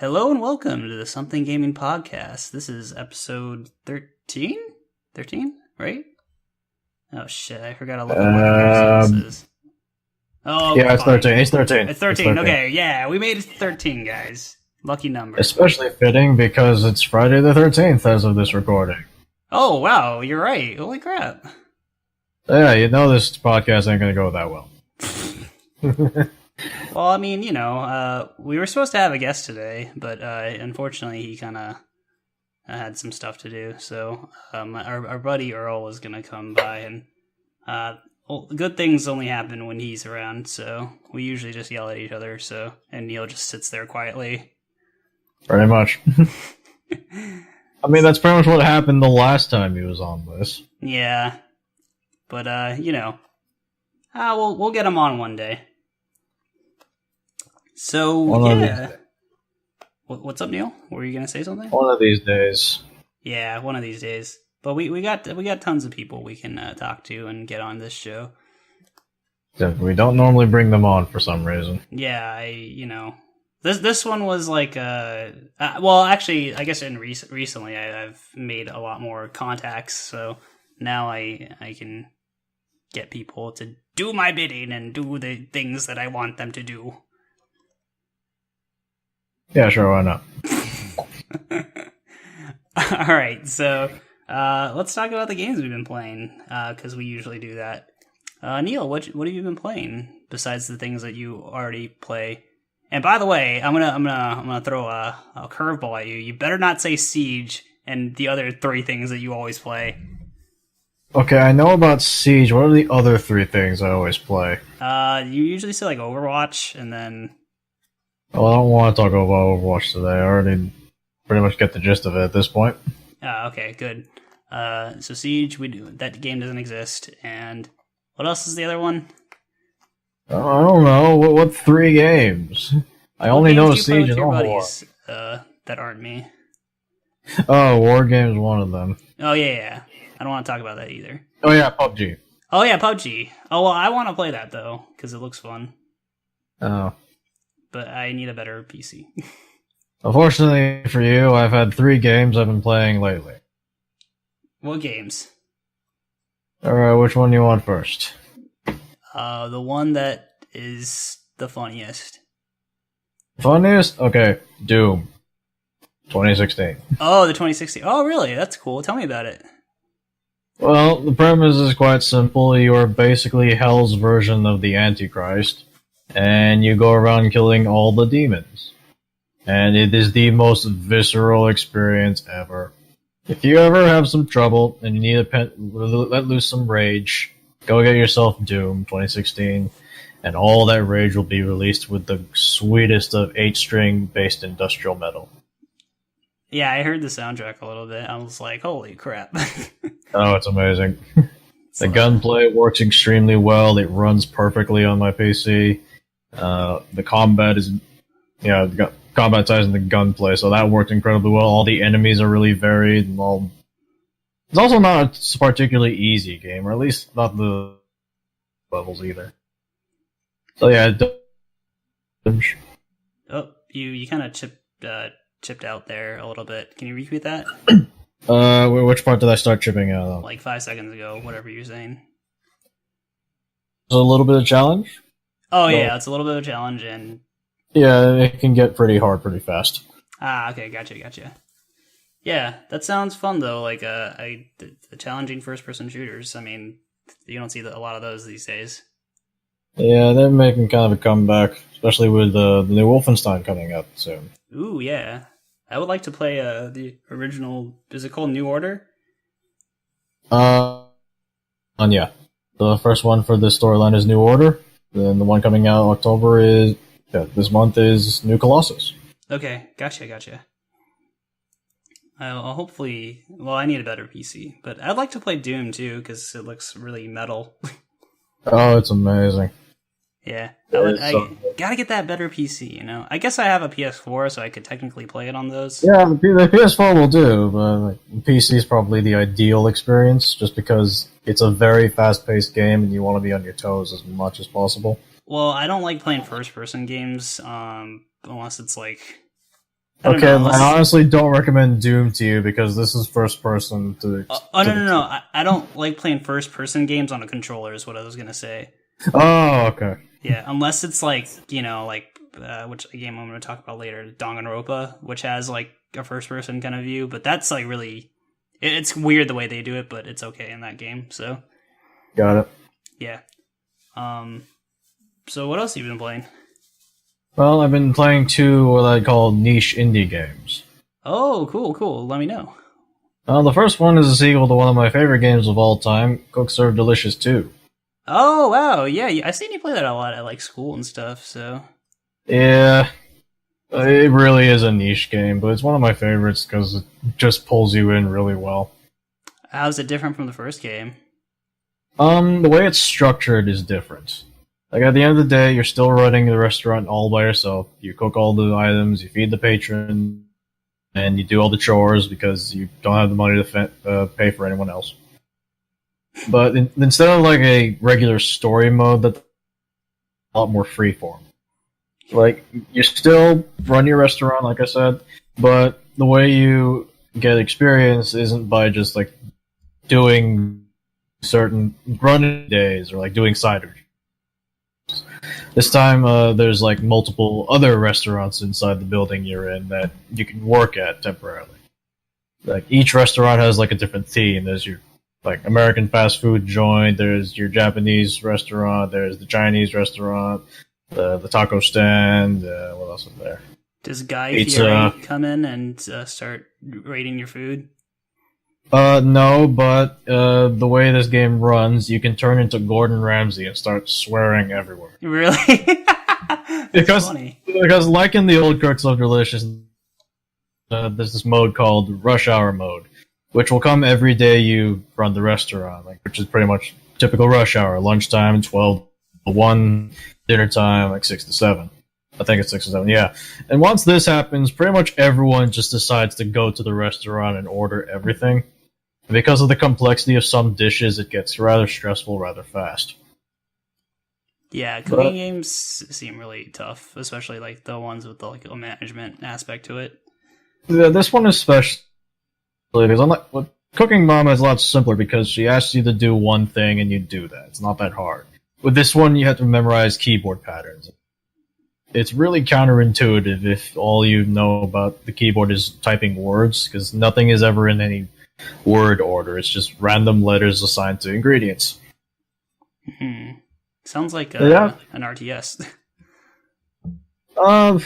Hello and welcome to the Something Gaming Podcast. This is episode 13? 13, right? Oh shit, I forgot to look up what episode this is. Oh, yeah, it's fine. 13. It's 13. It's 13. Okay, yeah, we made it to 13, guys. Lucky number. Especially fitting because it's Friday the 13th as of this recording. Oh, wow, you're right. Holy crap. Yeah, you know this podcast ain't gonna go that well. Well, I mean, we were supposed to have a guest today, but unfortunately he kind of had some stuff to do. So our buddy Earl was going to come by, and good things only happen when he's around, so we usually just yell at each other, and Neil just sits there quietly. Pretty much. I mean, that's pretty much what happened the last time he was on this. Yeah. But, we'll get him on one day. So, what's up, Neil? Were you gonna say something? One of these days. Yeah, one of these days. But we got tons of people we can talk to and get on this show. Yeah, we don't normally bring them on for some reason. Yeah, this one was like well, actually, I guess recently I've made a lot more contacts, so now I can get people to do my bidding and do the things that I want them to do. Yeah, sure, why not? Alright, so let's talk about the games we've been playing, because we usually do that. Neil, what have you been playing besides the things that you already play? And by the way, I'm gonna throw a curveball at you. You better not say Siege and the other three things that you always play. Okay, I know about Siege. What are the other three things I always play? You usually say like Overwatch, and then... Well, I don't want to talk about Overwatch today. I already pretty much get the gist of it at this point. Okay, good. So Siege, that game doesn't exist. And what else is the other one? I don't know. What three games? I only know Siege and Overwatch. That aren't me. Oh, War Game's one of them. Oh, yeah. I don't want to talk about that either. Oh, yeah, PUBG. Oh, yeah, PUBG. Oh, well, I want to play that, though, because it looks fun. Oh. But I need a better PC. Unfortunately for you, I've had three games I've been playing lately. What games? Alright, which one do you want first? The one that is the funniest. Funniest? Okay, Doom. 2016. Oh, the 2016. Oh, really? That's cool. Tell me about it. Well, the premise is quite simple. You are basically Hell's version of the Antichrist, and you go around killing all the demons. And it is the most visceral experience ever. If you ever have some trouble and you need to let loose some rage, go get yourself Doom 2016, and all that rage will be released with the sweetest of 8-string based industrial metal. Yeah, I heard the soundtrack a little bit. I was like, holy crap. Oh, it's amazing. The gunplay works extremely well. It runs perfectly on my PC. The combat is, the combat ties in the gunplay, so that worked incredibly well. All the enemies are really varied, and all. It's also not a particularly easy game, or at least not the levels either. So yeah. Oh, you kind of chipped out there a little bit. Can you repeat that? Which part did I start chipping out of? Like 5 seconds ago, whatever you're saying. A little bit of challenge? Oh, yeah, it's a little bit of a challenge, and... Yeah, it can get pretty hard pretty fast. Ah, okay, gotcha. Yeah, that sounds fun, though, like, the challenging first-person shooters. I mean, you don't see a lot of those these days. Yeah, they're making kind of a comeback, especially with the new Wolfenstein coming out soon. Ooh, yeah. I would like to play the original... Is it called New Order? And yeah. The first one for this storyline is New Order. Then the one coming out in October is... Yeah, this month is New Colossus. Okay, gotcha. I'll hopefully... Well, I need a better PC. But I'd like to play Doom, too, because it looks really metal. Oh, it's amazing. Yeah, I gotta get that better PC, I guess I have a PS4, so I could technically play it on those. Yeah, the PS4 will do, but PC is probably the ideal experience, just because it's a very fast-paced game, and you want to be on your toes as much as possible. Well, I don't like playing first-person games, unless it's like I don't Okay, know. I honestly don't recommend Doom to you because this is first person to. Oh no! I don't like playing first person games on a controller. Is what I was gonna say. Oh, okay. Yeah, unless it's like which game I'm gonna talk about later, Danganronpa, which has like a first person kind of view. But that's like really, it's weird the way they do it, but it's okay in that game. So Got it. yeah. So what else have you been playing? Well, I've been playing two what I call niche indie games. Oh, cool. Let me know. The first one is a sequel to one of my favorite games of all time, Cook Serve Delicious 2. Oh wow, yeah, I've seen you play that a lot at like school and stuff. So Yeah, it really is a niche game, but it's one of my favorites because it just pulls you in really well. how's it different from the first game? The way it's structured is different. Like, at the end of the day, you're still running the restaurant all by yourself. You cook all the items, you feed the patron, and you do all the chores because you don't have the money to pay for anyone else. But instead of like a regular story mode, that's a lot more freeform. Like, you still run your restaurant, like I said, but the way you get experience isn't by just like doing certain running days or like doing side missions. This time, there's like multiple other restaurants inside the building you're in that you can work at temporarily. Like, each restaurant has like a different theme. There's your like American fast food joint. There's your Japanese restaurant. There's the Chinese restaurant. The taco stand. What else is there? Does Guy Pizza. Fieri come in and start rating your food? No, but the way this game runs, you can turn into Gordon Ramsay and start swearing everywhere. Really? That's Because funny. like in the old Cooks of Delicious, there's this mode called Rush Hour mode, which will come every day you run the restaurant, like, which is pretty much typical rush hour, lunchtime 12 to 1, dinner time like 6 to 7. I think it's 6 to 7, yeah. And once this happens, pretty much everyone just decides to go to the restaurant and order everything. Because of the complexity of some dishes, it gets rather stressful rather fast. Yeah, cooking games seem really tough, especially like the ones with the like a management aspect to it. Yeah, this one especially, because unlike Cooking Mama is a lot simpler because she asks you to do one thing and you do that. It's not that hard. With this one, you have to memorize keyboard patterns. It's really counterintuitive if all you know about the keyboard is typing words, because nothing is ever in any word order. It's just random letters assigned to ingredients. Sounds like Yeah. an RTS. Not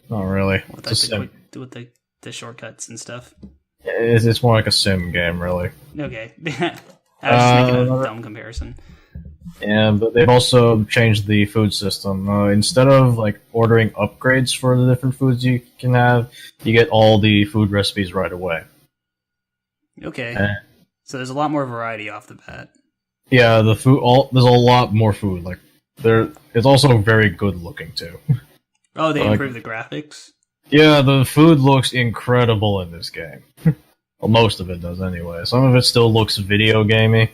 really. with It's a like sim. with the shortcuts and stuff. It's more like a sim game, really. Okay. I was just making a Uh, dumb comparison. Yeah, but they've also changed the food system. Instead of like ordering upgrades for the different foods you can have, you get all the food recipes right away. Okay. Eh. So there's a lot more variety off the bat. Yeah, there's a lot more food. Like, it's also very good looking too. Oh, they Like- improved the graphics? Yeah, the food looks incredible in this game. Well, most of it does anyway. Some of it still looks video gamey,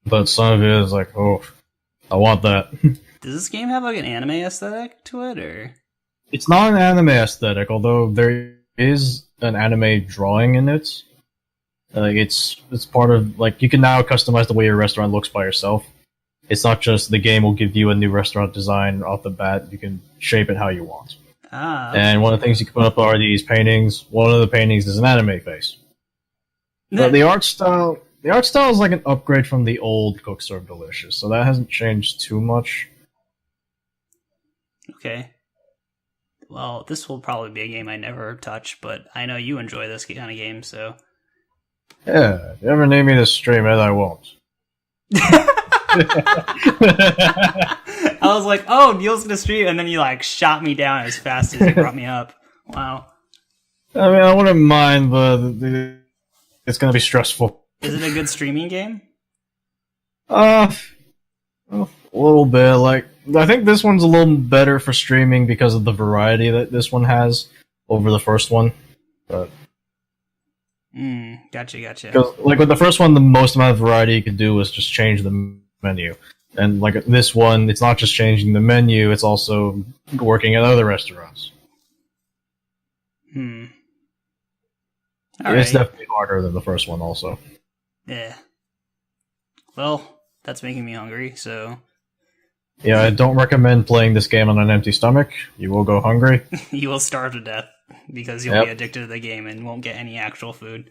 but some of it is like, oh, I want that. Does this game have like an anime aesthetic to it, or? It's not an anime aesthetic, although there is an anime drawing in it. It's part of, like, you can now customize the way your restaurant looks by yourself. It's not just the game will give you a new restaurant design off the bat. You can shape it how you want. Ah. And one of the things you can put up are these paintings. One of the paintings is an anime face. But the art style is like an upgrade from the old Cook Serve Delicious, so that hasn't changed too much. Okay. Well, this will probably be a game I never touch, but I know you enjoy this kind of game, so. Yeah, if you ever need me to stream it, I won't. I was like, oh, Neil's gonna stream, and then you like shot me down as fast as you brought me up. Wow. I mean, I wouldn't mind, but it's gonna be stressful. Is it a good streaming game? A little bit. Like, I think this one's a little better for streaming because of the variety that this one has over the first one. But Gotcha. because, like, with the first one, the most amount of variety you could do was just change the menu. And, like, this one, it's not just changing the menu, it's also working at other restaurants. Hmm. It's Alright. definitely harder than the first one, also. Yeah. Well, that's making me hungry, so Yeah, I don't recommend playing this game on an empty stomach. You will go hungry. you will starve to death because you'll be Yep. addicted to the game and won't get any actual food.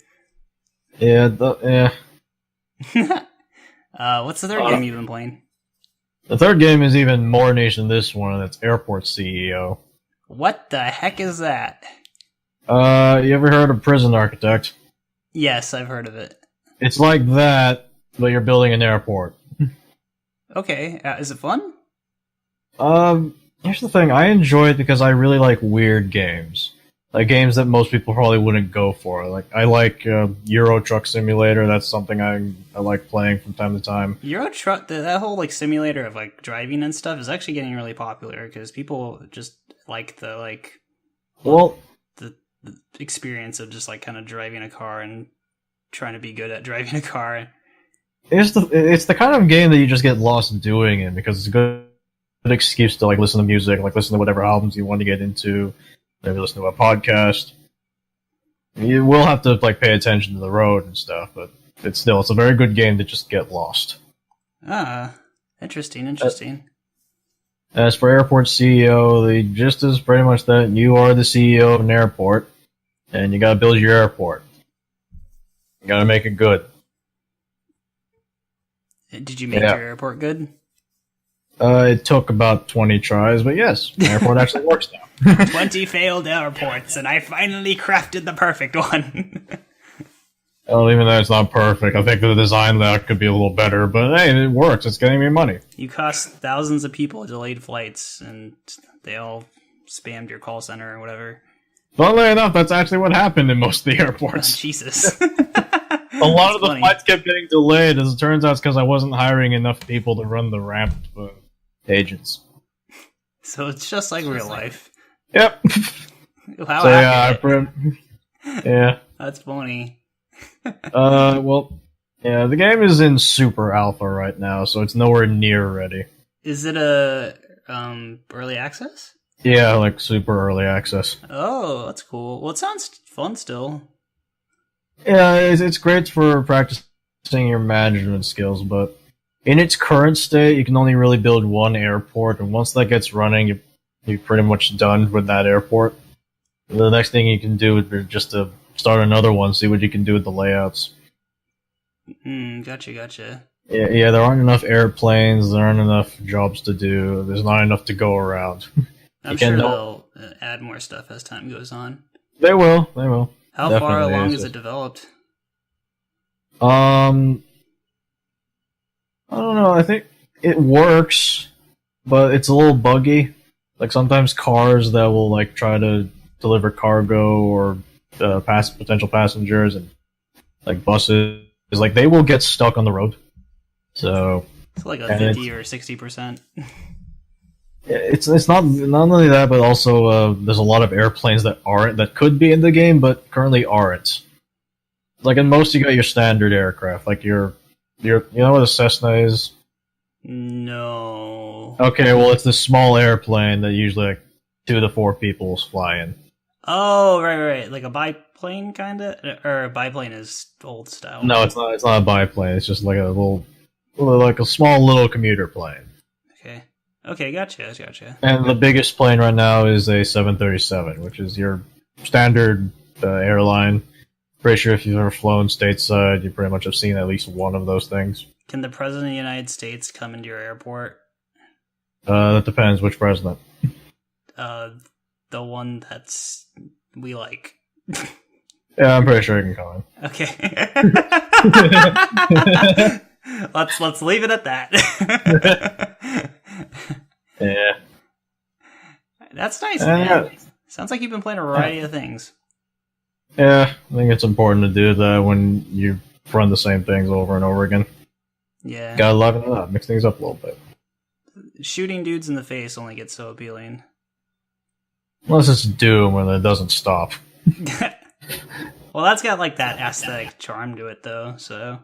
Yeah, What's the third game you've been playing? the third game is even more niche than this one, and it's Airport CEO. What the heck is that? You ever heard of Prison Architect? Yes, I've heard of it. It's like that, but you're building an airport. Okay, is it fun? Here's the thing. I enjoy it because I really like weird games. Like games that most people probably wouldn't go for. Like I like Euro Truck Simulator. That's something I like playing from time to time. Euro Truck, that whole like simulator of like driving and stuff is actually getting really popular because people just like the Well, the experience of just like kind of driving a car and trying to be good at driving a car. it's the kind of game that you just get lost doing it because it's a good excuse to like listen to music, like listen to whatever albums you want to get into, maybe listen to a podcast. You will have to like pay attention to the road and stuff, but it's a very good game to just get lost. Ah, interesting. As for Airport CEO, the gist is pretty much that you are the CEO of an airport, and you gotta build your airport. You gotta make it good. Did you make Yeah. your airport good? It took about 20 tries, but yes, the airport actually works now. 20 failed airports, and I finally crafted the perfect one. Well, even though it's not perfect, I think the design that could be a little better, but hey, it works. It's getting me money. You cost thousands of people delayed flights, and they all spammed your call center or whatever. Funnily enough, that's actually what happened in most of the Oh, airports. Jesus. A lot of the flights kept getting delayed. As it turns out, it's because I wasn't hiring enough people to run the ramp agents. So it's just like real life. Yep. How So yeah, accurate. yeah. That's funny. Well, yeah, the game is in super alpha right now, so it's nowhere near ready. Is it a early access? Yeah, like super early access. Oh, that's cool. Well, it sounds fun still. Yeah, it's great for practicing your management skills, but in its current state, you can only really build one airport, and once that gets running, you're pretty much done with that airport. The next thing you can do is just to start another one, see what you can do with the layouts. Gotcha. Yeah, there aren't enough airplanes, there aren't enough jobs to do, there's not enough to go around. I'm sure they'll add more stuff as time goes on. They will. How Definitely far along is it developed? I don't know, I think it works, but it's a little buggy. Like sometimes cars that will like try to deliver cargo or potential passengers and like buses, like they will get stuck on the road. So It's like a 50 or 60%. it's not only that, but also there's a lot of airplanes that could be in the game, but currently aren't. Like in most, you got your standard aircraft, like your you know what a Cessna is? No. Okay, well it's this small airplane that usually like 2 to 4 people fly in. Oh, right. Like a biplane, kind of? Or a biplane is old style. No, it's not. It's not a biplane. It's just like a small little commuter plane. Okay, gotcha. And the biggest plane right now is a 737, which is your standard airline. Pretty sure if you've ever flown stateside, you pretty much have seen at least one of those things. Can the President of the United States come into your airport? That depends which president. The one we like. Yeah, I'm pretty sure he can come in. Okay. let's leave it at that. Yeah. That's nice, man. Sounds like you've been playing a variety of things. Yeah, I think it's important to do that when you run the same things over and over again. Yeah. Gotta liven it up, mix things up a little bit. Shooting dudes in the face only gets so appealing. Unless it's Doom and it doesn't stop. Well, that's got like that aesthetic charm to it, though. So.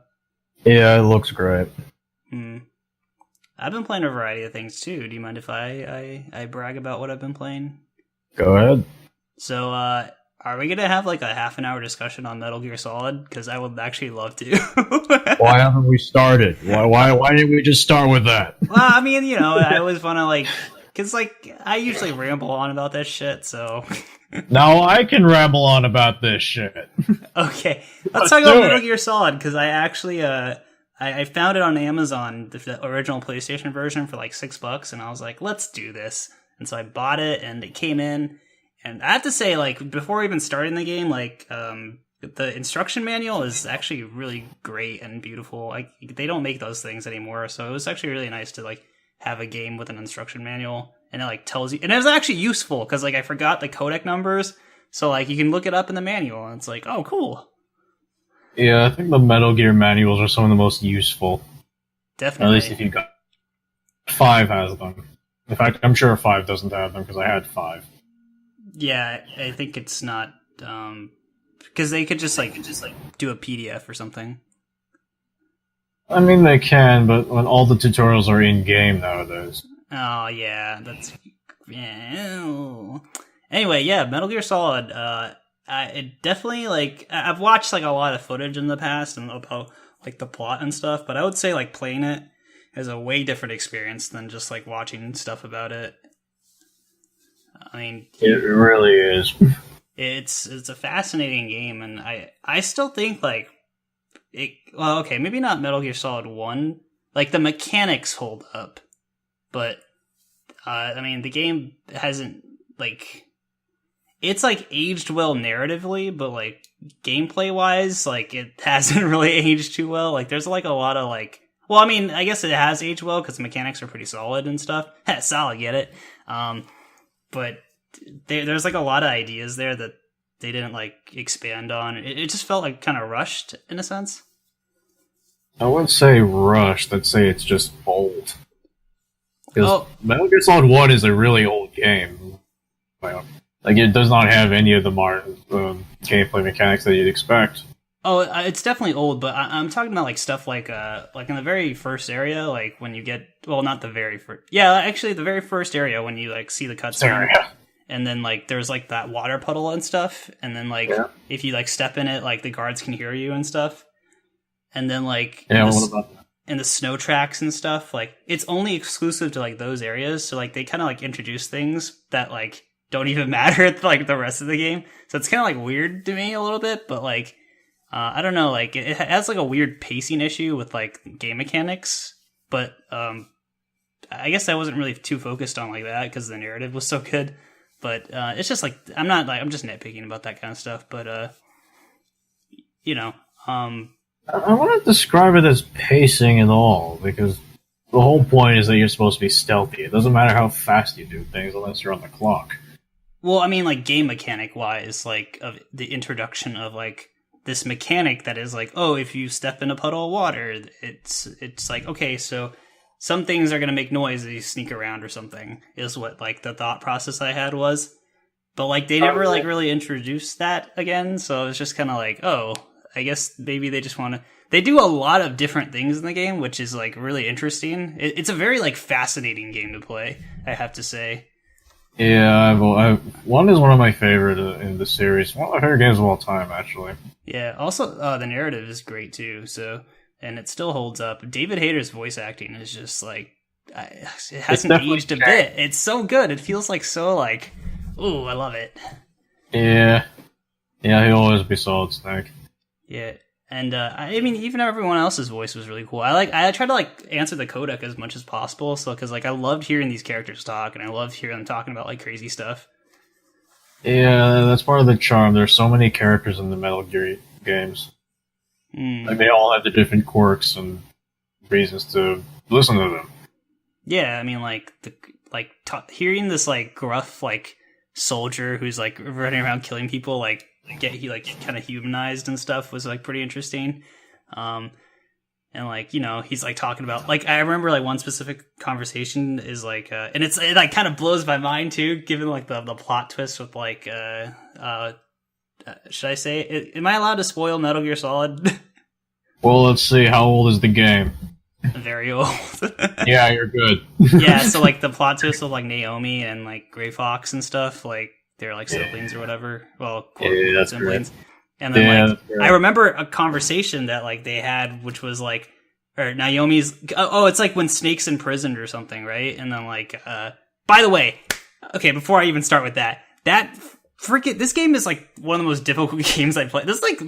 Yeah, it looks great. I've been playing a variety of things too. Do you mind if I brag about what I've been playing? Go ahead. So, Are we gonna have like a half an hour discussion on Metal Gear Solid? Because I would actually love to. Why haven't we started? Why didn't we just start with that? Well, I mean, I always want to because I usually ramble on about this shit. So Now I can ramble on about this shit. okay, let's talk about Metal Gear Solid because I actually I found it on Amazon, the original PlayStation version for like $6, and I was like, let's do this. And so I bought it, and it came in. And I have to say, like, before even starting the game, like, the instruction manual is actually really great and beautiful. Like, they don't make those things anymore, so it was actually really nice to, like, have a game with an instruction manual, and it, like, tells you... And it was actually useful, because, like, I forgot the codec numbers, so, like, you can look it up in the manual, and it's like, oh, cool. Yeah, I think the Metal Gear manuals are some of the most useful. Definitely. At least if you got... 5 has them. In fact, I'm sure 5 doesn't have them, because I had 5. Yeah, I think it's not because they could just do a PDF or something. I mean, they can, but when all the tutorials are in game nowadays. Oh yeah, that's yeah. Anyway, yeah, Metal Gear Solid. It definitely I've watched like a lot of footage in the past and about like the plot and stuff, but I would say like playing it is a way different experience than just like watching stuff about it. I mean, it really is. It's a fascinating game, and I still think like it. Well, okay, maybe not Metal Gear Solid 1. Like the mechanics hold up, but I mean the game hasn't like it's like aged well narratively, but like gameplay wise, like it hasn't really aged too well. Like there's like a lot of like. Well, I mean, I guess it has aged well because the mechanics are pretty solid and stuff. Solid, get it? But there's like a lot of ideas there that they didn't like expand on. It just felt like kind of rushed in a sense. I wouldn't say rushed. I'd say it's just old. Because Metal Gear Solid 1 is a really old game. Like it does not have any of the modern gameplay mechanics that you'd expect. Oh, it's definitely old, but I'm talking about like stuff like in the very first area, like when you get not the very first, actually the very first area when you like see the cutscene, and then like there's like that water puddle and stuff, and then like if you like step in it, like the guards can hear you and stuff, and then like what about that? And the snow tracks and stuff, like it's only exclusive to like those areas, so like they kind of like introduce things that like don't even matter like the rest of the game, so it's kind of like weird to me a little bit, but like. I don't know, like, it has, like, a weird pacing issue with, like, game mechanics, but, I guess I wasn't really too focused on, like, that, because the narrative was so good, but, it's just, like, I'm just nitpicking about that kind of stuff, but, I want to describe it as pacing and all, because the whole point is that you're supposed to be stealthy. It doesn't matter how fast you do things unless you're on the clock. Well, I mean, like, game mechanic-wise, like, of the introduction of, like, this mechanic that is like, oh, if you step in a puddle of water, it's like, okay, so some things are going to make noise as you sneak around or something, is what, like, the thought process I had was. But, like, they never, like, really introduced that again, so it's just kind of like, oh, I guess maybe they just want to... They do a lot of different things in the game, which is, like, really interesting. It's a very, like, fascinating game to play, I have to say. Yeah, one is one of my favorite in the series. One of my favorite games of all time, actually. Yeah, also, the narrative is great, too, so... And it still holds up. David Hayter's voice acting is just, like... it hasn't aged a bit. It's so good. It feels like so, like... Ooh, I love it. Yeah. Yeah, he'll always be Solid Snake. Yeah, and, I mean, even everyone else's voice was really cool. I tried to, like, answer the codec as much as possible, so, because, like, I loved hearing these characters talk, and I loved hearing them talking about, like, crazy stuff. Yeah, that's part of the charm. There's so many characters in the Metal Gear games. Like, they all have the different quirks and reasons to listen to them. Yeah, I mean, like, hearing this, like, gruff, like, soldier who's, like, running around killing people, like, he like kind of humanized and stuff was like pretty interesting. And like, you know, he's like talking about, like, I remember like one specific conversation is like, and it like kind of blows my mind too, given like the plot twist with like, should I say, am I allowed to spoil Metal Gear Solid? Well, let's see, how old is the game? Very old. Yeah, you're good. Yeah, so like the plot twist with like Naomi and like Gray Fox and stuff, like they're like siblings or whatever. Well, quote Yeah, that's siblings. great. And then Yeah, like I remember a conversation that like they had, which was like, or Naomi's. Oh, it's like when Snake's imprisoned or something, right? And then like, by the way, okay, before I even start with that freaking this game is like one of the most difficult games I played. This is like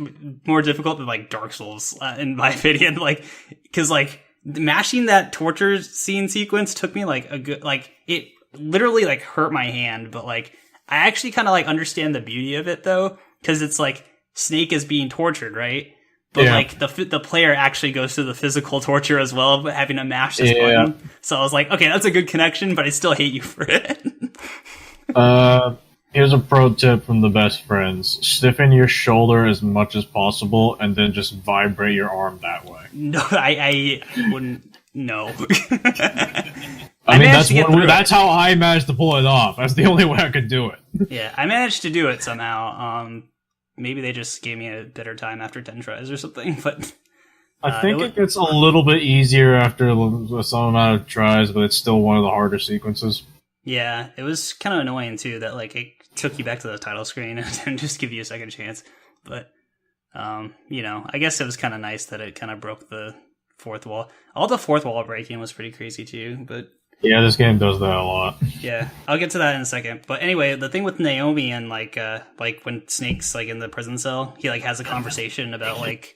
more difficult than like Dark Souls, in my opinion. Like, because like mashing that torture scene sequence took me like a good, like it literally like hurt my hand, but like I actually kind of like understand the beauty of it though, because it's like Snake is being tortured, right? But like the player actually goes through the physical torture as well, but having to mash this button. So I was like, okay, that's a good connection, but I still hate you for it. Here's a pro tip from the best friends: stiffen your shoulder as much as possible, and then just vibrate your arm that way. No, I wouldn't. No. I mean, that's how I managed to pull it off. That's the only way I could do it. Yeah, I managed to do it somehow. Maybe they just gave me a better time after 10 tries or something, but... I think it gets a little bit easier after some amount of tries, but it's still one of the harder sequences. Yeah, it was kind of annoying, too, that like it took you back to the title screen and didn't just give you a second chance. But, you know, I guess it was kind of nice that it kind of broke the fourth wall. All the fourth wall breaking was pretty crazy, too, but... Yeah, this game does that a lot. Yeah, I'll get to that in a second. But anyway, the thing with Naomi and like when Snake's like in the prison cell, he like has a conversation about like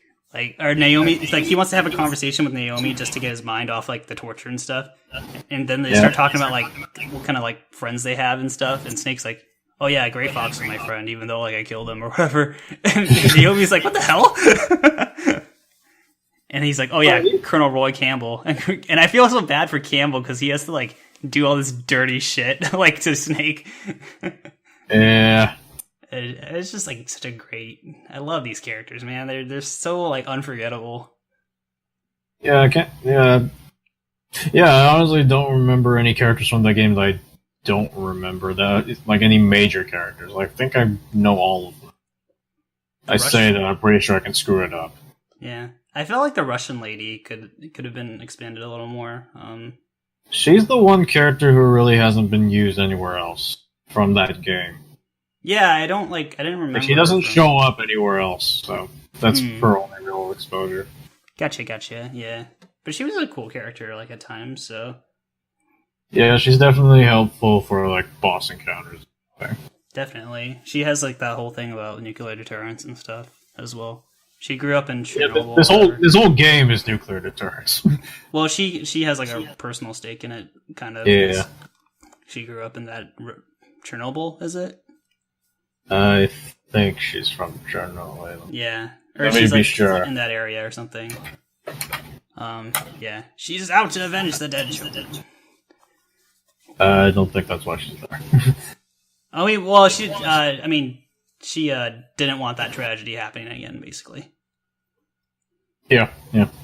or Naomi. It's like he wants to have a conversation with Naomi just to get his mind off like the torture and stuff. And then they start talking about like what kind of like friends they have and stuff. And Snake's like, "Oh yeah, Gray Fox is my friend, even though like I killed him or whatever." And Naomi's like, "What the hell?" And he's like, "Oh yeah, Colonel Roy Campbell," and I feel so bad for Campbell because he has to like do all this dirty shit like to Snake. Yeah, it's just like such a great. I love these characters, man. They're so like unforgettable. Yeah, I can't. Yeah, I honestly don't remember any characters from that game that I don't remember that like any major characters. Like, I think I know all of them. I say that I'm pretty sure I can screw it up. Yeah. I felt like the Russian lady could have been expanded a little more. She's the one character who really hasn't been used anywhere else from that game. Yeah, I didn't remember. Like, she doesn't show up anywhere else, so that's her only real exposure. Gotcha, yeah. But she was a cool character, like, at times, so... Yeah, she's definitely helpful for, like, boss encounters. Definitely. She has, like, that whole thing about nuclear deterrence and stuff, as well. She grew up in Chernobyl. This whole game is nuclear deterrence. Well, she has like a personal stake in it, kind of. Yeah. She grew up in that Chernobyl, is it? I think she's from Chernobyl. Yeah, or Let she's me be like sure. in that area or something. Yeah, she's out to avenge the dead children. I don't think that's why she's there. I mean, well, she didn't want that tragedy happening again, basically. Yeah,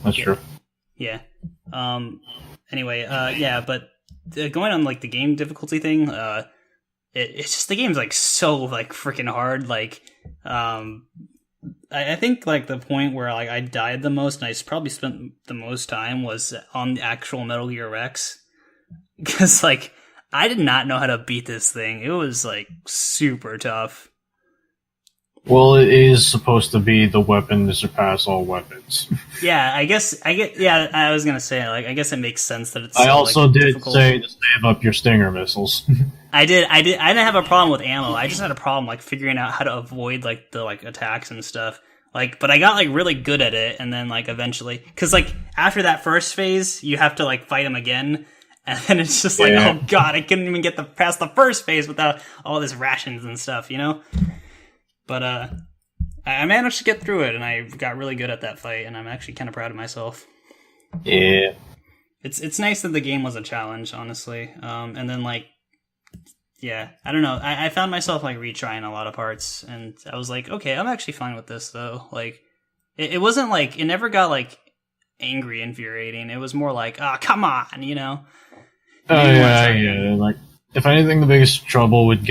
that's true. Yeah. Anyway, but going on like the game difficulty thing, it's just the game's like so like freaking hard. Like, I think like the point where like I died the most and I probably spent the most time was on the actual Metal Gear Rex, because like I did not know how to beat this thing. It was like super tough. Well, it is supposed to be the weapon to surpass all weapons. Yeah, I was gonna say, like, I guess it makes sense that it's. I also did difficult. say to save up your Stinger missiles. I didn't have a problem with ammo. I just had a problem like figuring out how to avoid like the like attacks and stuff. Like, but I got like really good at it, and then like eventually, because like after that first phase, you have to like fight him again, and then it's just like, oh god, I couldn't even get past the first phase without all this rations and stuff, you know. But I managed to get through it, and I got really good at that fight, and I'm actually kind of proud of myself. Yeah, it's nice that the game was a challenge, honestly. And then like, yeah, I don't know. I found myself like retrying a lot of parts, and I was like, okay, I'm actually fine with this though. Like, it wasn't like it never got like angry, infuriating. It was more like, oh, come on, you know. Oh yeah. Like, if anything, the biggest trouble with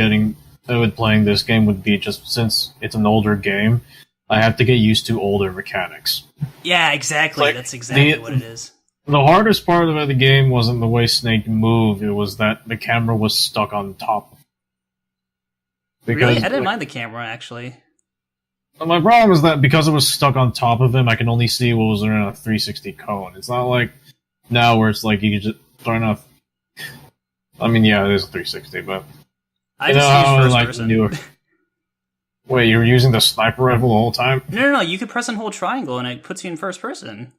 playing this game would be just since it's an older game, I have to get used to older mechanics. Yeah, exactly. Like, that's exactly what it is. The hardest part about the game wasn't the way Snake moved, it was that the camera was stuck on top. Really? I didn't mind the camera, actually. My problem is that because it was stuck on top of him, I can only see what was around a 360 cone. It's not like now where it's like you can just turn off. I mean, yeah, it is a 360, but I just use first person. Newer... Wait, you were using the sniper rifle the whole time? No. You could press and hold triangle, and it puts you in first person.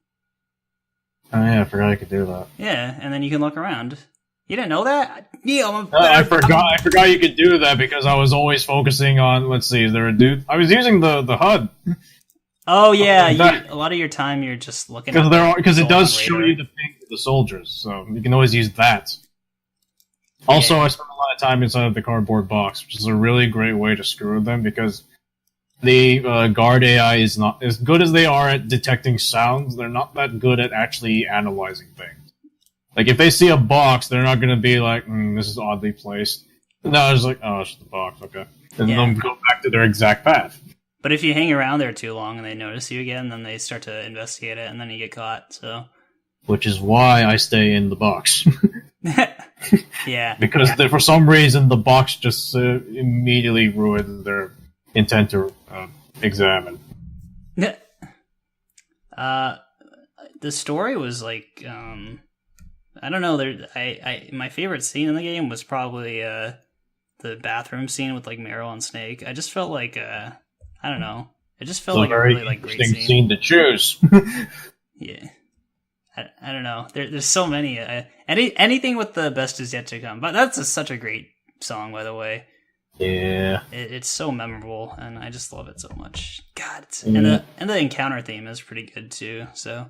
Oh yeah, I forgot I could do that. Yeah, and then you can look around. You didn't know that? Neil, I forgot you could do that because I was always focusing on. Let's see, is there a dude? I was using the HUD. Oh yeah, a lot of your time you're just looking because it does show you the ping of the soldiers, so you can always use that. Also, I spent a lot of time inside of the cardboard box, which is a really great way to screw with them because the guard AI is not as good as they are at detecting sounds. They're not that good at actually analyzing things. Like, if they see a box, they're not going to be like, this is oddly placed. No, it's like, oh, it's just a box, okay. And they'll go back to their exact path. But if you hang around there too long and they notice you again, then they start to investigate it, and then you get caught, so... Which is why I stay in the box. Yeah. Because for some reason, the box just immediately ruins their intent to examine. The story was like... I don't know. My favorite scene in the game was probably the bathroom scene with like Meryl and Snake. I just felt like I don't know. It just felt like a really like great scene to choose. Yeah, I don't know. There's so many. Anything with the best is yet to come. But that's such a great song, by the way. Yeah, it's so memorable, and I just love it so much. God, and the encounter theme is pretty good too. So.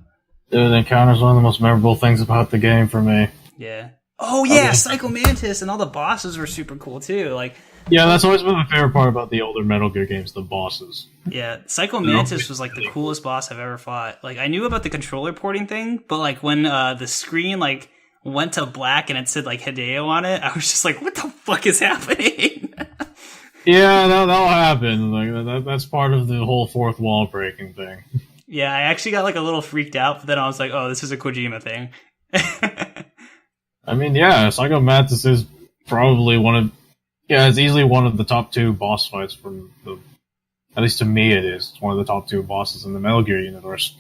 The encounter's one of the most memorable things about the game for me. Yeah. Oh yeah, Psycho Mantis and all the bosses were super cool too. Like, yeah, that's always been my favorite part about the older Metal Gear games, the bosses. Yeah, Psycho Mantis was like the coolest boss I've ever fought. Like, I knew about the controller porting thing, but like when the screen like went to black and it said like Hideo on it, I was just like, what the fuck is happening? Yeah, that'll happen. Like that's part of the whole fourth wall breaking thing. Yeah, I actually got like a little freaked out, but then I was like, oh, this is a Kojima thing. I mean, yeah, Psycho Mantis is probably it's easily one of the top two boss fights from at least to me it is. It's one of the top two bosses in the Metal Gear universe.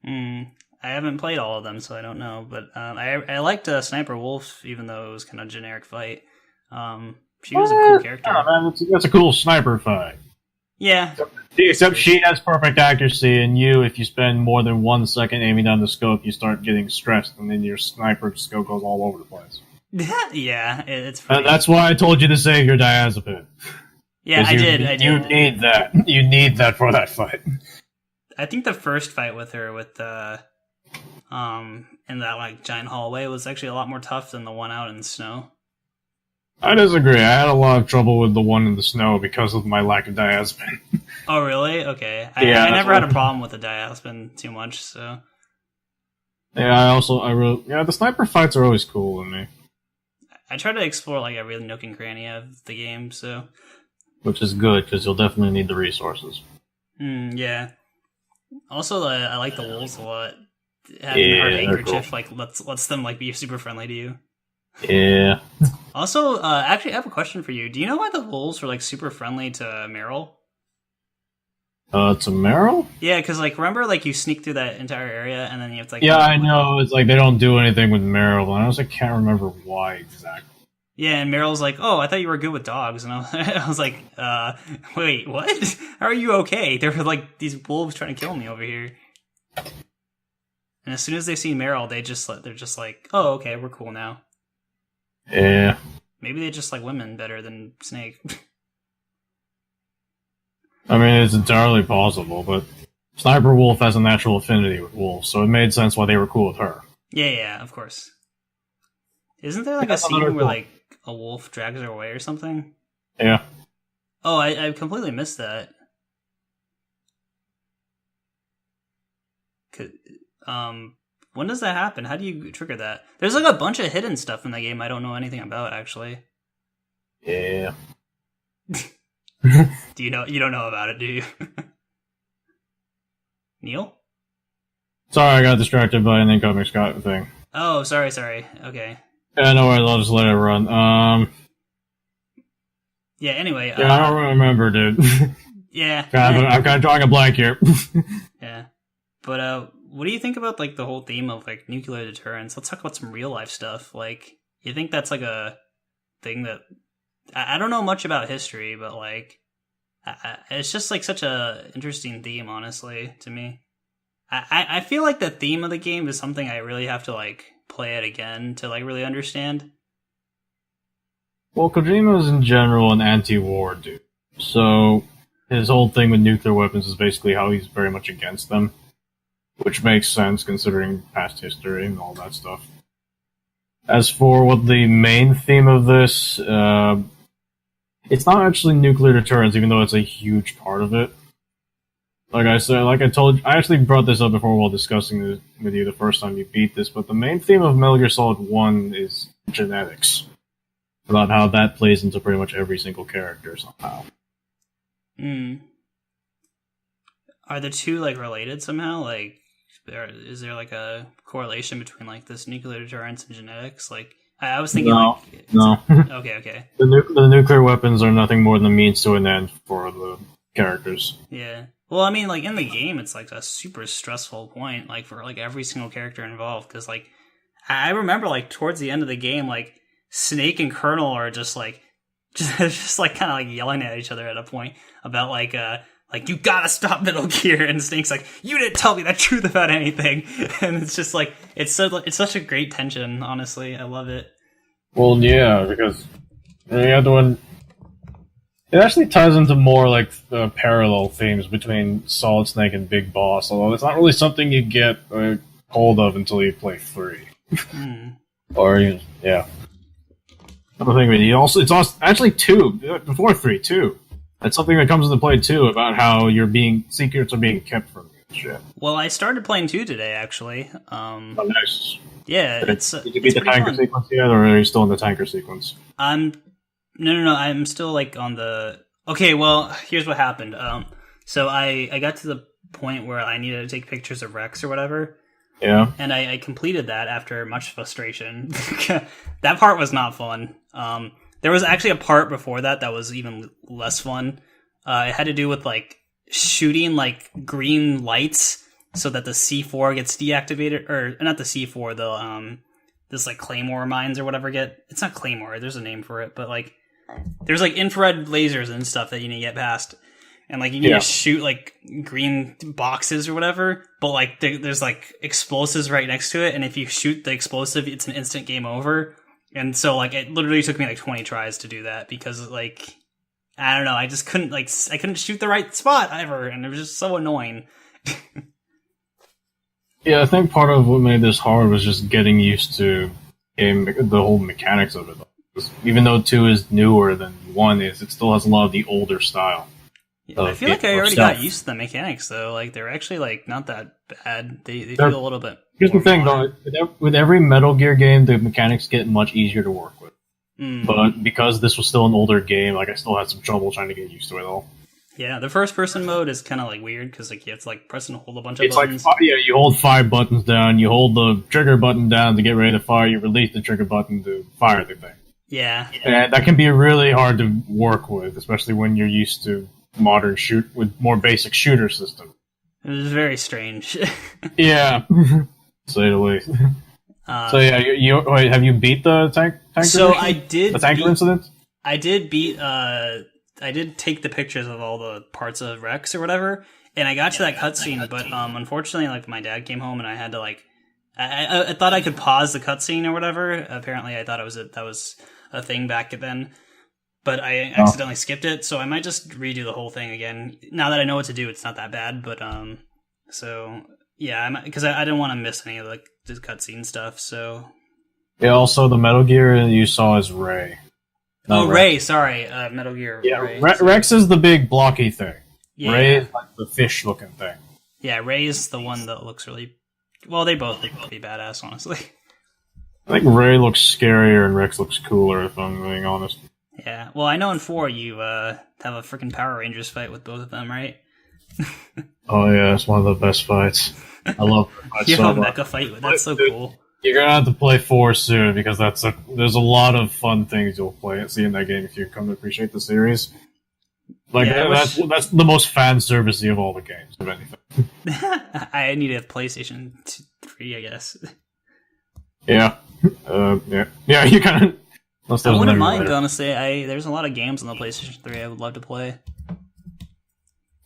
I haven't played all of them, so I don't know, but I liked Sniper Wolf, even though it was kind of a generic fight. She was a cool character. Yeah, man, that's a cool sniper fight. Yeah. Except she has perfect accuracy, and if you spend more than 1 second aiming down the scope, you start getting stressed, and then your sniper scope goes all over the place. Yeah, it's pretty... That's why I told you to save your diazepam. Yeah, I did. You need that. You need that for that fight. I think the first fight with her in that like giant hallway was actually a lot more tough than the one out in the snow. I disagree. I had a lot of trouble with the one in the snow because of my lack of diazepam. Oh, really? Okay. I never had a problem with the diazepam too much, so... Yeah, the sniper fights are always cool with me. I try to explore like every nook and cranny of the game, so... Which is good, because you'll definitely need the resources. Yeah. Also, I like the wolves a lot. Having a hard handkerchief cool. Like lets them like be super friendly to you. Yeah. Also, actually, I have a question for you. Do you know why the wolves were like super friendly to Meryl? To Meryl? Yeah, because like remember, like you sneak through that entire area and then you have to like. Yeah, I know. It's like they don't do anything with Meryl, but I can't remember why exactly. Yeah, and Meryl's like, "Oh, I thought you were good with dogs," and I was like, "Wait, what? How are you okay?" There were like these wolves trying to kill me over here. And as soon as they see Meryl, they're just like, "Oh, okay, we're cool now." Yeah. Maybe they just like women better than Snake. I mean, it's entirely possible, but Sniper Wolf has a natural affinity with wolves, so it made sense why they were cool with her. Yeah, of course. Isn't there like a scene where like a wolf drags her away or something? Yeah. Oh, I completely missed that. When does that happen? How do you trigger that? There's like a bunch of hidden stuff in the game I don't know anything about, actually. Yeah. Do you know? You don't know about it, do you? Neil? Sorry, I got distracted by an incoming Scott thing. Oh, sorry. Okay. Yeah, no worries, I'll just let it run. Yeah. Anyway. Yeah, I don't remember, dude. Yeah. I'm kind of drawing a blank here. Yeah. But what do you think about like the whole theme of like nuclear deterrence? Let's talk about some real life stuff. Like, you think that's like a thing that I don't know much about history, but like, it's just like such a interesting theme, honestly, to me. I feel like the theme of the game is something I really have to like play it again to like really understand. Well, Kojima's in general an anti-war dude, so his whole thing with nuclear weapons is basically how he's very much against them, which makes sense considering past history and all that stuff. As for what the main theme of this, it's not actually nuclear deterrence, even though it's a huge part of it. Like I said, like I told you, I actually brought this up before while discussing this with you the first time you beat this, but the main theme of Metal Gear Solid 1 is genetics. About how that plays into pretty much every single character somehow. Are the two like related somehow? Like, is there like a correlation between like this nuclear deterrence and genetics? Like, I was thinking no. Okay. The nuclear weapons are nothing more than a means to an end for the characters. Yeah. Well, I mean, like in the game, it's like a super stressful point, like for like every single character involved, because like I remember like towards the end of the game, like Snake and Colonel are just like like kind of like yelling at each other at a point about like you gotta stop Metal Gear, and Snake's like, you didn't tell me the truth about anything, and it's just like it's such a great tension. Honestly, I love it. Well, yeah, because the other one, it actually ties into more like the parallel themes between Solid Snake and Big Boss, although it's not really something you get hold of until you play 3. Or, yeah. Another thing, it's also actually 2, before 3, 2. That's something that comes into play, too, about how secrets are being kept from you and shit. Well, I started playing 2 today, actually. Oh, nice. Yeah, did you beat the tanker sequence yet, or are you still in the tanker sequence? No. I'm still like on the. Okay, well, here's what happened. So I got to the point where I needed to take pictures of Rex or whatever. Yeah. And I completed that after much frustration. That part was not fun. There was actually a part before that was even less fun. It had to do with like shooting like green lights so that the C4 gets deactivated, or not the C4, the this like Claymore mines or whatever it's not Claymore, there's a name for it, but like there's like infrared lasers and stuff that you need to get past, and like you need to shoot like green boxes or whatever, but like there's like explosives right next to it, and if you shoot the explosive, it's an instant game over. And so like it literally took me like 20 tries to do that, because like I don't know, I just couldn't I couldn't shoot the right spot ever, and it was just so annoying. Yeah, I think part of what made this hard was just getting used to the whole mechanics of it. Even though 2 is newer than 1 is, it still has a lot of the older style. Yeah, I feel like I already got used to the mechanics, though. Like, they're actually like not that bad. They feel a little bit. Here's the thing, though. With every Metal Gear game, the mechanics get much easier to work with. But because this was still an older game, like I still had some trouble trying to get used to it all. Yeah, the first person mode is kind of like weird, because like you have to like press and hold a bunch of buttons. Like, you hold 5 buttons down, you hold the trigger button down to get ready to fire, you release the trigger button to fire the thing. Yeah. And that can be really hard to work with, especially when you're used to modern with more basic shooter system. It was very strange. Yeah, to say the least. So yeah, wait, have you beat the tanker? So mission? I did the tanker incident. I did beat. I did take the pictures of all the parts of Rex or whatever, and I got to that cutscene. But unfortunately, like my dad came home and I had to like. I thought I could pause the cutscene or whatever. Apparently, I thought that was a thing back then. But I accidentally skipped it, so I might just redo the whole thing again. Now that I know what to do, it's not that bad. But so yeah, because I didn't want to miss any of the cutscene stuff. So yeah. Also, the Metal Gear you saw is Ray. Ray. Sorry, Metal Gear. Yeah, Ray. Rex is the big blocky thing. Yeah. Ray is like the fish-looking thing. Yeah, Ray is the one that looks really. Well, they both look pretty badass, honestly. I think Ray looks scarier and Rex looks cooler, if I'm being honest. Yeah, well, I know in 4 you have a freaking Power Rangers fight with both of them, right? Oh yeah, it's one of the best fights. I love that fight. You have a mecha fight with that's so cool. You're gonna have to play 4 soon because there's a lot of fun things you'll see in that game if you come to appreciate the series. Like Yeah, that's the most fan servicey of all the games, if anything. I need a PlayStation 3, I guess. Yeah, yeah. You kind of. I wouldn't mind, honestly. There's a lot of games on the PlayStation 3 I would love to play.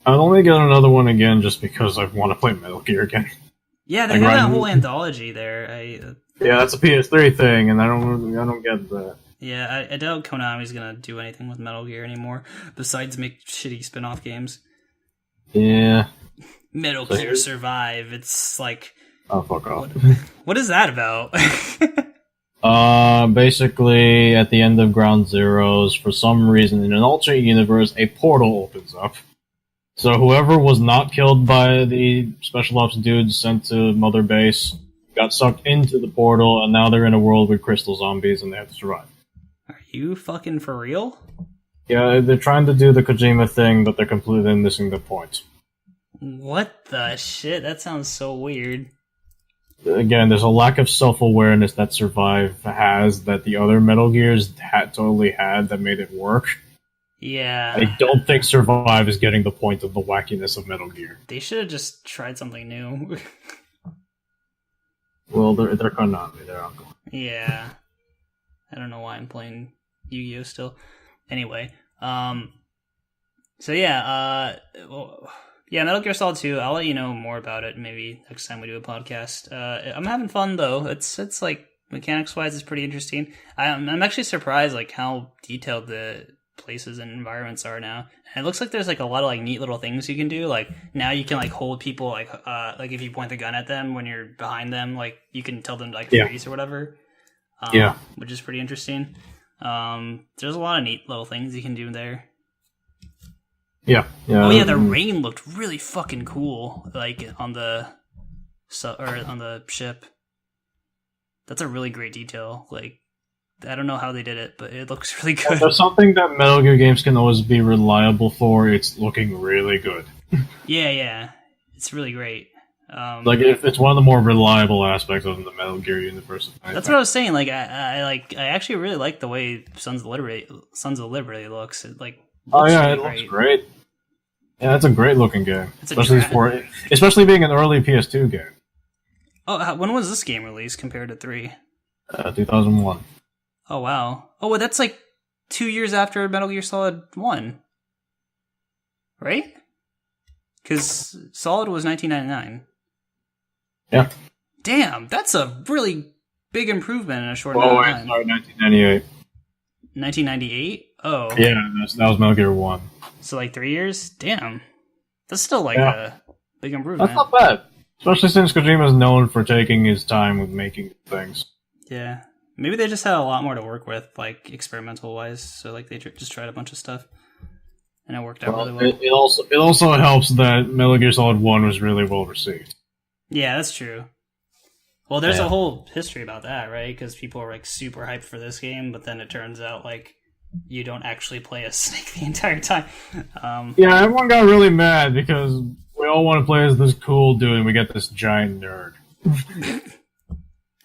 I'd only get another one again just because I want to play Metal Gear again. Yeah, they have that whole anthology there. Yeah, that's a PS3 thing, and I don't get that. Yeah, I doubt Konami's gonna do anything with Metal Gear anymore, besides make shitty spin-off games. Yeah. Metal Gear Survive, it's like... Oh, fuck off. What is that about? Basically, at the end of Ground Zeroes, for some reason, in an alternate universe, a portal opens up. So whoever was not killed by the Special Ops dudes sent to Mother Base got sucked into the portal, and now they're in a world with crystal zombies, and they have to survive. Are you fucking for real? Yeah, they're trying to do the Kojima thing, but they're completely missing the point. What the shit? That sounds so weird. Again, there's a lack of self-awareness that Survive has that the other Metal Gears totally had that made it work. Yeah. I don't think Survive is getting the point of the wackiness of Metal Gear. They should have just tried something new. Well, they're Konami. They're ongoing. Yeah. I don't know why I'm playing Yu-Gi-Oh! Still. Anyway. So yeah, Metal Gear Solid 2, I'll let you know more about it maybe next time we do a podcast. I'm having fun, though. It's like, mechanics-wise, it's pretty interesting. I'm actually surprised, like, how detailed the places and environments are now. And it looks like there's, like, a lot of, like, neat little things you can do. Like, now you can, like, hold people, like if you point the gun at them when you're behind them, like, you can tell them to, like, freeze or whatever. Which is pretty interesting. There's a lot of neat little things you can do there. Yeah. Oh yeah, the rain looked really fucking cool, like on the ship. That's a really great detail. Like, I don't know how they did it, but it looks really good. There's something that Metal Gear games can always be reliable for. It's looking really good. Yeah, it's really great. Like, it's one of the more reliable aspects of the Metal Gear universe. That's what I was saying. Like, I actually really like the way Sons of Liberty looks. It looks it looks great. Yeah, it's a great looking game, especially being an early PS2 game. Oh, when was this game released compared to 3? 2001. Oh wow. Oh, well, that's like 2 years after Metal Gear Solid 1, right? Because Solid was 1999. Yeah. Damn, that's a really big improvement in a short amount of time. Sorry, 1998. 1998? Oh. Yeah, that was Metal Gear 1. So, like, 3 years? Damn. That's still, like, a big improvement. That's not bad. Especially since Kojima is known for taking his time with making things. Yeah. Maybe they just had a lot more to work with, like, experimental-wise. So, like, they just tried a bunch of stuff. And it worked out really well. It also helps that Metal Gear Solid 1 was really well received. Yeah, that's true. Well, there's a whole history about that, right? Because people are, like, super hyped for this game, but then it turns out, like, you don't actually play as Snake the entire time. Yeah, everyone got really mad because we all want to play as this cool dude and we get this giant nerd.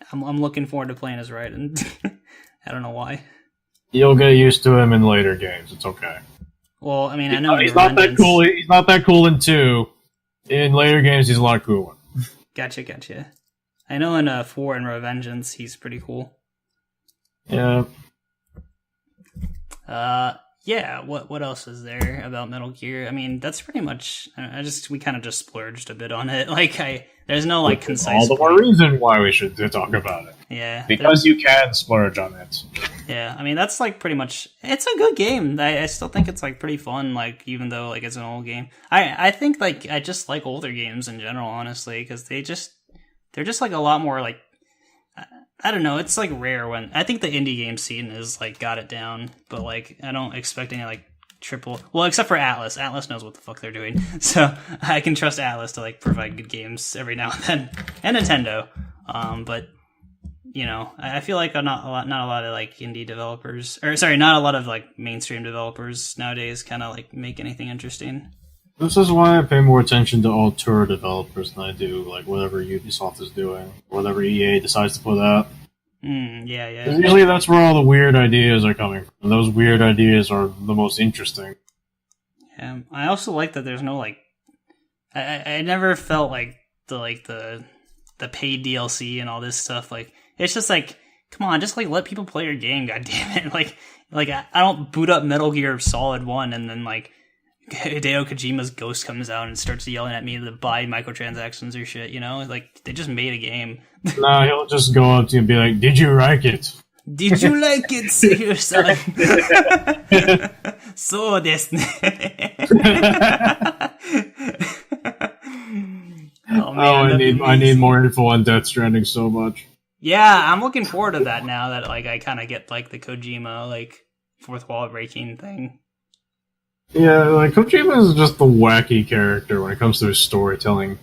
I'm looking forward to playing as Raiden. I don't know why. You'll get used to him in later games. It's okay. Well, I mean, I know he's not that cool. He's not that cool in 2. In later games, he's a lot cooler. Gotcha. I know in 4 and Revengeance, he's pretty cool. Yeah. Yeah. What else is there about Metal Gear? I mean, that's pretty much. We kind of just splurged a bit on it. Like, there's no like concise. All the more reason why we should talk about it. Yeah. Because you can splurge on it. Yeah, I mean that's like pretty much. It's a good game. I still think it's like pretty fun. Like even though like it's an old game, I think like I just like older games in general, honestly, because they're just like a lot more like. I don't know. It's like rare when I think the indie game scene is like got it down, but like I don't expect any like triple. Well, except for Atlas. Atlas knows what the fuck they're doing, so I can trust Atlas to like provide good games every now and then, and Nintendo. But you know, I feel like not a lot of like indie developers, not a lot of like mainstream developers nowadays kind of like make anything interesting. This is why I pay more attention to auteur developers than I do like whatever Ubisoft is doing, whatever EA decides to put out. Yeah, yeah. 'Cause usually that's where all the weird ideas are coming from. And those weird ideas are the most interesting. I also like that there's no like. I never felt like the paid DLC and all this stuff. Like it's just like, come on, just like let people play your game. God damn it! Like I don't boot up Metal Gear Solid 1 and then like Hideo Kojima's Ghost comes out and starts yelling at me to buy microtransactions or shit. You know, like they just made a game. Nah, he'll just go up to you and be like, "Did you like it? Did you like it, son?" So desu. Oh man, I need more info on Death Stranding so much. Yeah, I'm looking forward to that now that like I kind of get like the Kojima like fourth wall breaking thing. Yeah, like Kojima is just the wacky character when it comes to his storytelling.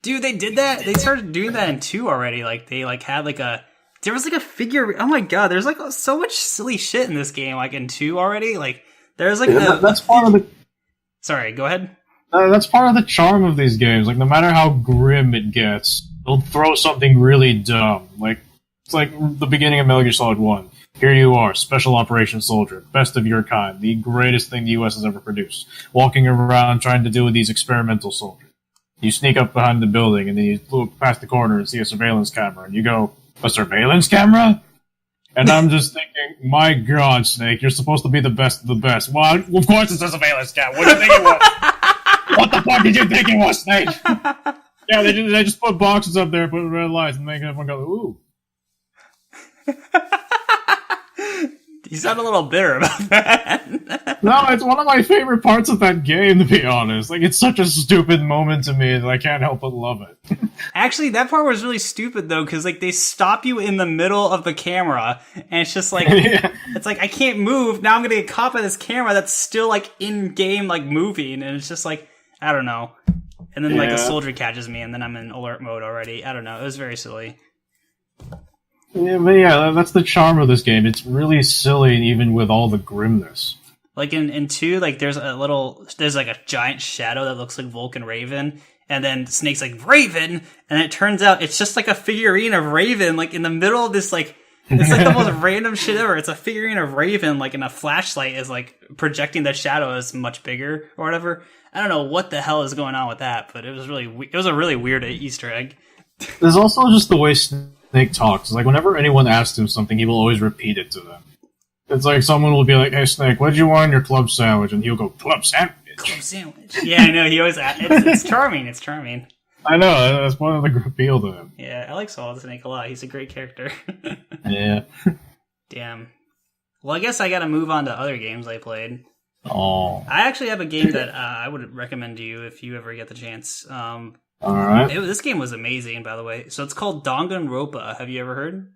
Dude, they did that. They started doing that in 2 already. Like they like had like there was like a figure. Oh my god, there's like so much silly shit in this game. Like in 2 already. Like there's like that's part of the. Sorry, go ahead. That's part of the charm of these games. Like no matter how grim it gets, they'll throw something really dumb. Like it's like the beginning of Metal Gear Solid 1. Here you are, Special Operations Soldier, best of your kind, the greatest thing the U.S. has ever produced, walking around trying to deal with these experimental soldiers. You sneak up behind the building, and then you look past the corner and see a surveillance camera, and you go, "A surveillance camera?" And I'm just thinking, my god, Snake, you're supposed to be the best of the best. Well, of course it's a surveillance camera. What do you think it was? What the fuck did you think it was, Snake? Yeah, they just put boxes up there, put red lights, and make everyone go, ooh. You sound a little bitter about that. No, it's one of my favorite parts of that game, to be honest. Like, it's such a stupid moment to me that I can't help but love it. Actually, that part was really stupid, though, because, like, they stop you in the middle of the camera, and it's just like, Yeah. It's like, I can't move, now I'm gonna get caught by this camera that's still, like, in-game, like, moving, and it's just like, I don't know. And then, like, a soldier catches me, and then I'm in alert mode already. I don't know, it was very silly. Yeah, but yeah, that's the charm of this game. It's really silly, even with all the grimness. Like in 2, like there's like a giant shadow that looks like Vulcan Raven, and then Snake's like, Raven, and it turns out it's just like a figurine of Raven, like in the middle of this like, it's like the most random shit ever. It's a figurine of Raven, like and a flashlight is like projecting the shadow as much bigger or whatever. I don't know what the hell is going on with that, but it was a really weird Easter egg. There's also just the way Snake talks. Like, whenever anyone asks him something, he will always repeat it to them. It's like someone will be like, "Hey, Snake, what did you want in your club sandwich?" And he'll go, "Club sandwich." Club sandwich. Yeah, I know. He always it's charming. It's charming. I know. That's one of the appeal to him. Yeah, I like Solid Snake a lot. He's a great character. Yeah. Damn. Well, I guess I got to move on to other games I played. Oh. I actually have a game that I would recommend to you if you ever get the chance. Alright. This game was amazing, by the way. So it's called Danganronpa. Have you ever heard?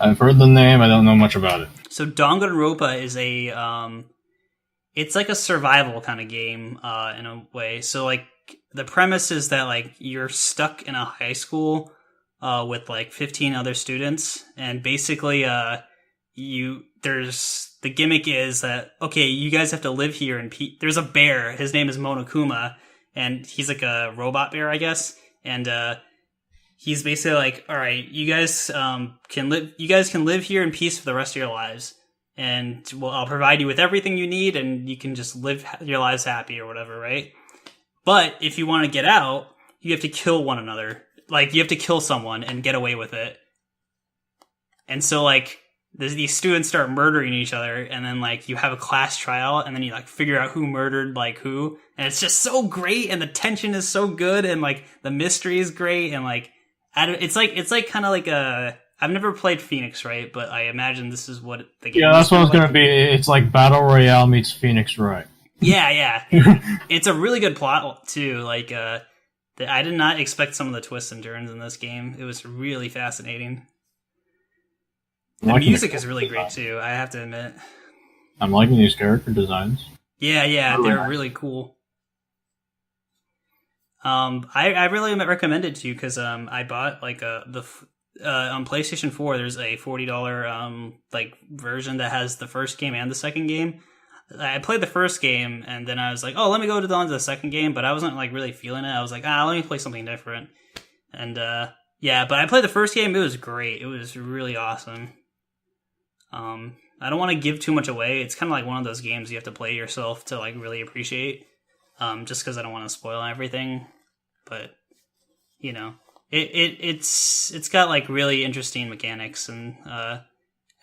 I've heard the name, I don't know much about it. So Danganronpa is it's like a survival kind of game, in a way. So like, the premise is that like, you're stuck in a high school, with like 15 other students, and basically, the gimmick is that, okay, you guys have to live here, and there's a bear, his name is Monokuma, and he's like a robot bear, I guess, and he's basically like, all right, you guys can live here in peace for the rest of your lives, and I'll provide you with everything you need, and you can just live your lives happy or whatever, right? But if you want to get out, you have to kill one another. Like, you have to kill someone and get away with it. And so, like, these students start murdering each other, and then like, you have a class trial, and then you like figure out who murdered like who, and it's just so great, and the tension is so good, and like the mystery is great, and like, it's like kind of like I've never played Phoenix, right? But I imagine this is what the game. Yeah, that's what it's gonna be. It's like Battle Royale meets Phoenix, right? Yeah. It's a really good plot too. Like, I did not expect some of the twists and turns in this game. It was really fascinating. The music is really great too, I have to admit. I'm liking these character designs. Yeah, they're really cool. I really recommend it to you because I bought like on PlayStation 4. There's a $40 like version that has the first game and the second game. I played the first game, and then I was like, oh, let me go on to the second game, but I wasn't like really feeling it. I was like, let me play something different. And yeah, but I played the first game. It was great. It was really awesome. I don't want to give too much away. It's kind of like one of those games you have to play yourself to like really appreciate. Just because I don't want to spoil everything, but you know, it's got like really interesting mechanics and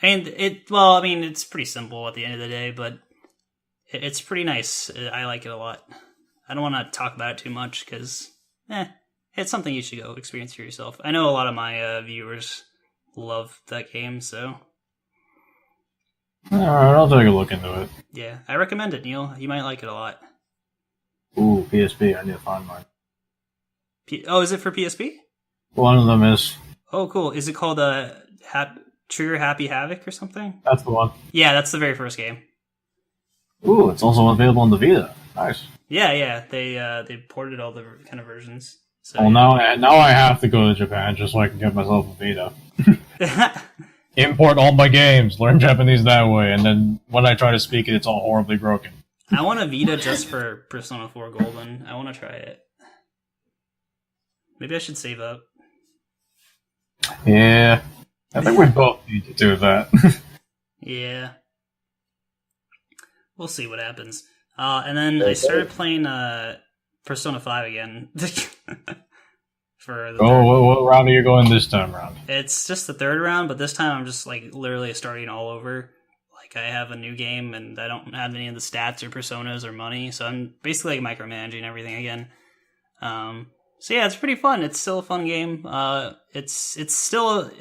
it's pretty simple at the end of the day, but it's pretty nice. I like it a lot. I don't want to talk about it too much because, it's something you should go experience for yourself. I know a lot of my viewers love that game, so. Alright, I'll take a look into it. Yeah, I recommend it, Neil. You might like it a lot. Ooh, PSP. I need to find mine. Is it for PSP? One of them is. Oh, cool. Is it called Trigger Happy Havoc or something? That's the one. Yeah, that's the very first game. Ooh, it's also available on the Vita. Nice. Yeah. They ported all the kind of versions. So, well, now I have to go to Japan just so I can get myself a Vita. Import all my games, learn Japanese that way, and then when I try to speak it, it's all horribly broken. I want a Vita just for Persona 4 Golden. I want to try it. Maybe I should save up. Yeah, I think we both need to do that. Yeah. We'll see what happens. And then I started playing Persona 5 again. For the what round are you going this time around? It's just the third round, but this time I'm just like literally starting all over. Like I have a new game and I don't have any of the stats or personas or money, so I'm basically like micromanaging everything again. So yeah, it's pretty fun. It's still a fun game. It's still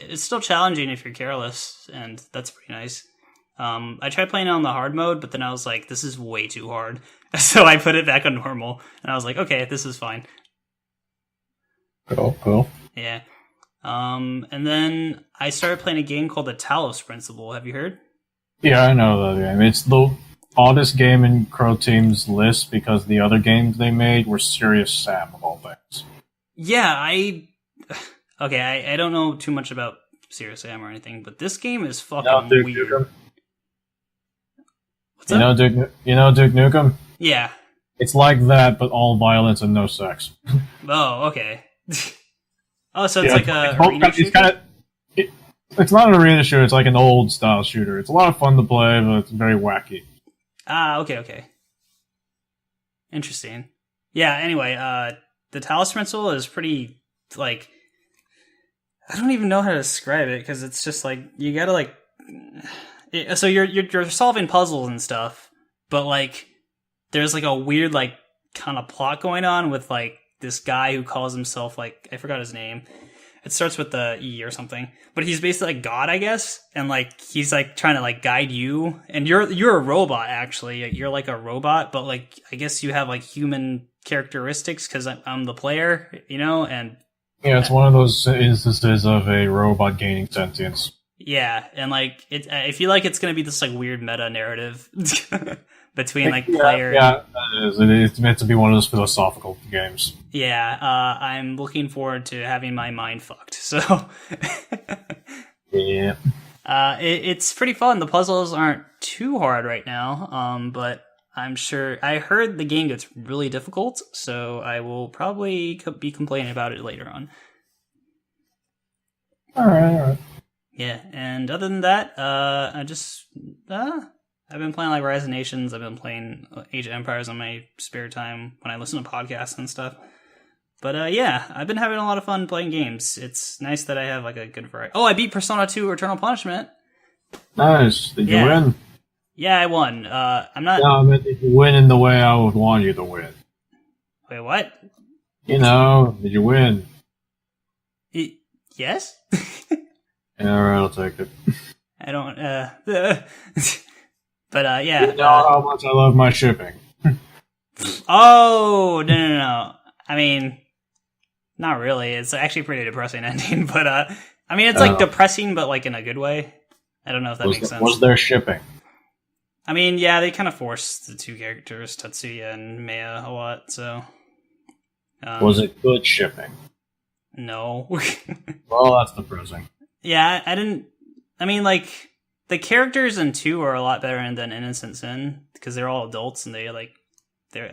challenging if you're careless, and that's pretty nice. I tried playing it on the hard mode, but then I was like, this is way too hard. So I put it back on normal, and I was like, okay, this is fine. Cool. Yeah. And then I started playing a game called The Talos Principle. Have you heard? Yeah, I know that game. It's the oddest game in Crow Team's list because the other games they made were Serious Sam of all things. Yeah, I don't know too much about Serious Sam or anything, but this game is fucking weird. Nukem? What's up? You know Duke Nukem? Yeah. It's like that, but all violence and no sex. Oh, okay. Oh, so it's like a arena it's shooter? It's not an arena shooter, it's like an old style shooter. It's a lot of fun to play, but it's very wacky. Okay. Interesting. Yeah, anyway, the Talos Principle is pretty, like, I don't even know how to describe it, because it's just, like, you gotta, like, so you're solving puzzles and stuff, but, like, there's, like, a weird, like, kind of plot going on with, like, this guy who calls himself, like, I forgot his name. It starts with the E or something, but he's basically like God, I guess, and like he's like trying to like guide you, and you're a robot actually. You're like a robot, but like I guess you have like human characteristics because I'm the player, you know, and yeah, it's one of those instances of a robot gaining sentience. Yeah, and like I feel like it's gonna be this like weird meta narrative between like player. Yeah, it is. It's meant to be one of those philosophical games. Yeah, I'm looking forward to having my mind fucked. So yeah, it's pretty fun. The puzzles aren't too hard right now, but I'm sure I heard the game gets really difficult, so I will probably be complaining about it later on. All right. Yeah, and other than that, I just I've been playing like Rise of Nations. I've been playing Age of Empires on my spare time when I listen to podcasts and stuff. But yeah, I've been having a lot of fun playing games. It's nice that I have like a good variety. Oh, I beat Persona 2 Eternal Punishment. Nice. Did you win? Yeah, I won. I'm not. No, I meant did you win in the way I would want you to win. Wait, what? You know, did you win? Yes. Yeah, alright, I'll take it. I don't. But yeah. You know how much I love my shipping. Oh no! I mean, not really. It's actually a pretty depressing ending, but I mean, it's like depressing, but like in a good way. I don't know if that makes sense. Was there shipping? I mean, yeah, they kind of forced the two characters, Tatsuya and Maya, a lot. So, was it good shipping? No. Well, that's depressing. Yeah, I didn't. I mean, like, the characters in 2 are a lot better than Innocent Sin because they're all adults and they're I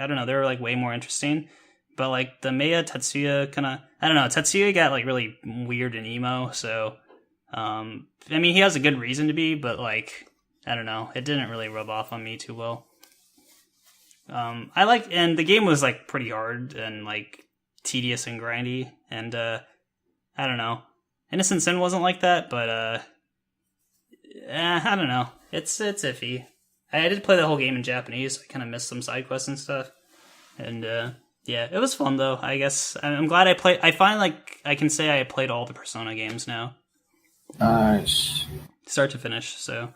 don't know, they're like way more interesting. But like the Meiya Tetsuya kind of, I don't know, Tetsuya got like really weird and emo, so I mean he has a good reason to be, but like I don't know, it didn't really rub off on me too well. And the game was like pretty hard and like tedious and grindy, and I don't know, Innocent Sin wasn't like that, but I don't know, it's iffy. I did play the whole game in Japanese, so I kind of missed some side quests and stuff, and yeah, it was fun though. I guess I'm glad I played. I find like I can say I played all the Persona games now, Nice. start to finish. So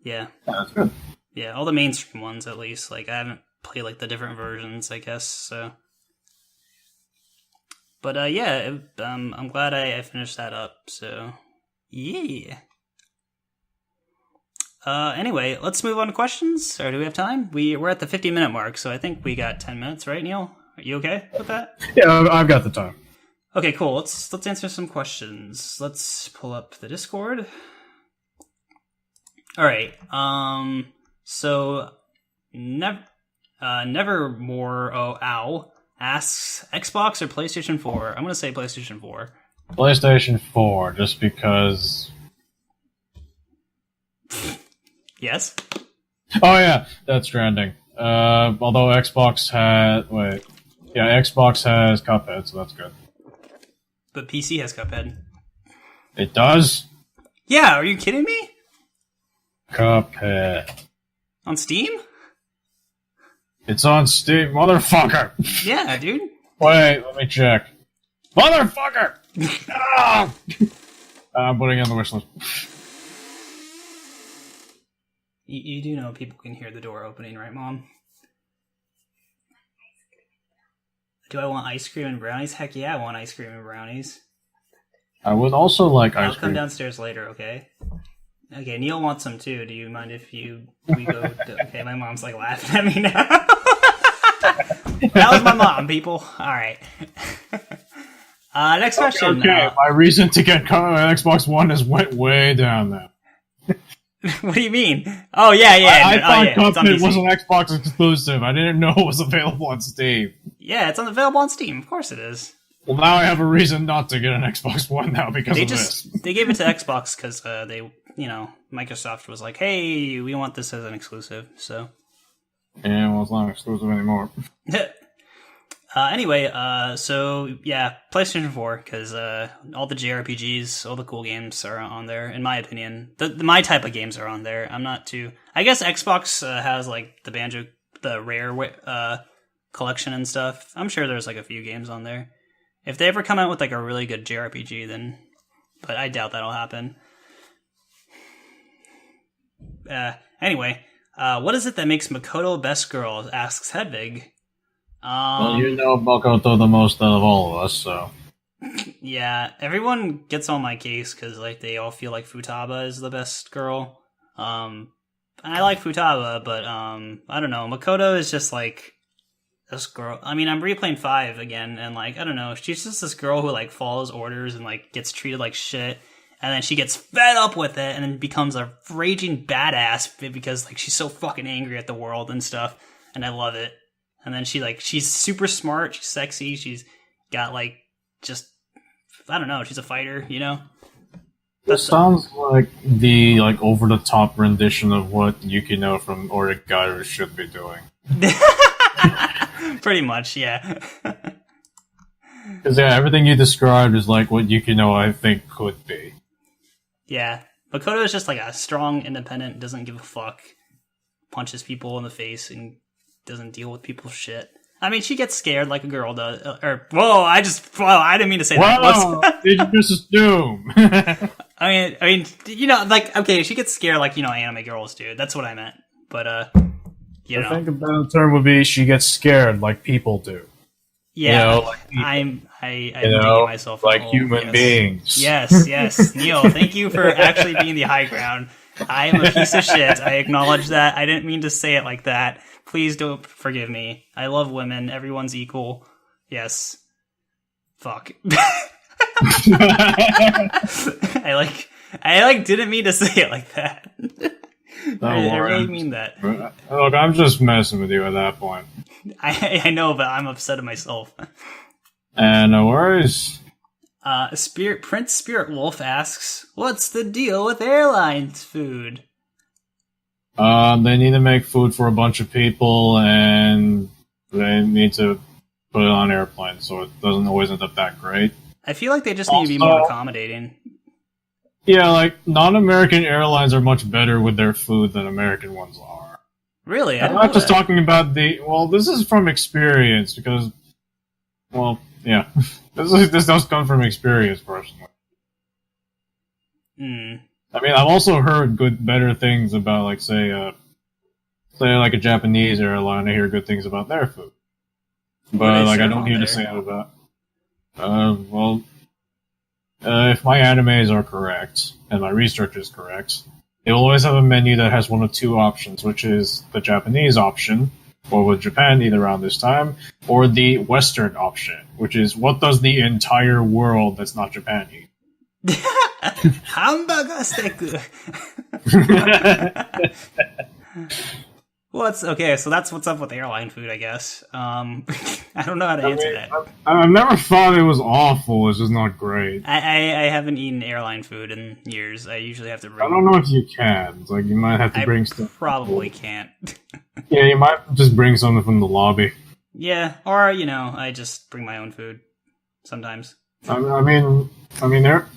yeah, That's good. yeah, all the mainstream ones at least. Like I haven't played like the different versions, I guess. So, but yeah, I'm glad I finished that up. So yeah. Anyway, let's move on to questions. Or do we have time? We're at the 50-minute mark, so I think we got 10 minutes, right, Neil? Are you okay with that? Yeah, I've got the time. Okay, cool. Let's answer some questions. Let's pull up the Discord. All right. So Nevermore asks Xbox or PlayStation 4. I'm gonna say PlayStation 4. PlayStation 4, just because. Yes. Oh yeah, Death Stranding. Although Xbox has Cuphead, so that's good. But PC has Cuphead. It does? Yeah, are you kidding me? Cuphead. On Steam? It's on Steam, motherfucker! Yeah, dude. Wait, let me check. Motherfucker! Ah! I'm putting it on the wish list. You do know people can hear the door opening, right, Mom? Do I want ice cream and brownies? Heck yeah, I want ice cream and brownies. I would also like I'll ice come cream. downstairs later, okay? Okay, Neil wants some too. Do you mind if we go? Okay, my mom's like laughing at me now. That was my mom, people. All right. Next question. Okay, my reason to get Xbox One has went way down now. What do you mean? Oh yeah. I thought Cuphead it's was an Xbox exclusive. I didn't know it was available on Steam. Yeah, it's available on Steam. Of course it is. Well, now I have a reason not to get an Xbox One now because this. They gave it to Xbox because Microsoft was like, hey, we want this as an exclusive. So. Yeah, well, it's not exclusive anymore. Anyway, so yeah, PlayStation 4, because all the JRPGs, all the cool games are on there, in my opinion. My type of games are on there. I'm not too... I guess Xbox has, like, the Rare collection and stuff. I'm sure there's, like, a few games on there. If they ever come out with, like, a really good JRPG, then... But I doubt that'll happen. Anyway, what is it that makes Makoto best girl, asks Hedvig. Well, you know Makoto the most out of all of us, so... Yeah, everyone gets on my case because like they all feel like Futaba is the best girl. I like Futaba, but I don't know. Makoto is just like this girl. I mean, I'm replaying 5 again, and like I don't know. She's just this girl who like follows orders and like gets treated like shit, and then she gets fed up with it, and then becomes a raging badass because like she's so fucking angry at the world and stuff, and I love it. And then she's super smart, she's sexy, she's got like just I don't know, she's a fighter, you know? This sounds like the like over the top rendition of what Yukino from Origairu should be doing. Pretty much, yeah. Because yeah, everything you described is like what Yukino I think could be. Yeah. Makoto is just like a strong, independent, doesn't give a fuck, punches people in the face and doesn't deal with people's shit. I mean, she gets scared like a girl does. I didn't mean to say that. Wow, did you just assume? I mean, you know, like, okay, she gets scared like, you know, anime girls do. That's what I meant. But, you know. I think a better term would be she gets scared like people do. Yeah, you know, like I'm digging myself like human beings. Yes. Neil, thank you for actually being the high ground. I am a piece of shit. I acknowledge that. I didn't mean to say it like that. Please don't forgive me. I love women. Everyone's equal. Yes. Fuck. I didn't mean to say it like that. I really mean that. Look, I'm just messing with you at that point. I know, but I'm upset at myself. No worries. Prince Spirit Wolf asks, "What's the deal with airlines food?" They need to make food for a bunch of people, and they need to put it on airplanes, so it doesn't always end up that great. I feel like they just need to be more accommodating. Yeah, like, non-American airlines are much better with their food than American ones are. Really? I'm not just talking about this is from experience, because, well, yeah. This does come from experience, personally. I mean, I've also heard better things about, like, say like a Japanese airline. I hear good things about their food, but like I don't hear the same about. If my animes are correct and my research is correct, they will always have a menu that has one of two options, which is the Japanese option, or with Japan either around this time, or the Western option, which is what does the entire world that's not Japan eat? Hamburger steak. Okay, so that's what's up with airline food, I guess. I don't know how to answer that. I never thought it was awful. It's just not great. I haven't eaten airline food in years. I usually have to bring... I don't know if you can. It's like you might have to bring stuff. Probably can't. Yeah, you might just bring something from the lobby. Yeah, or, I just bring my own food sometimes. I mean,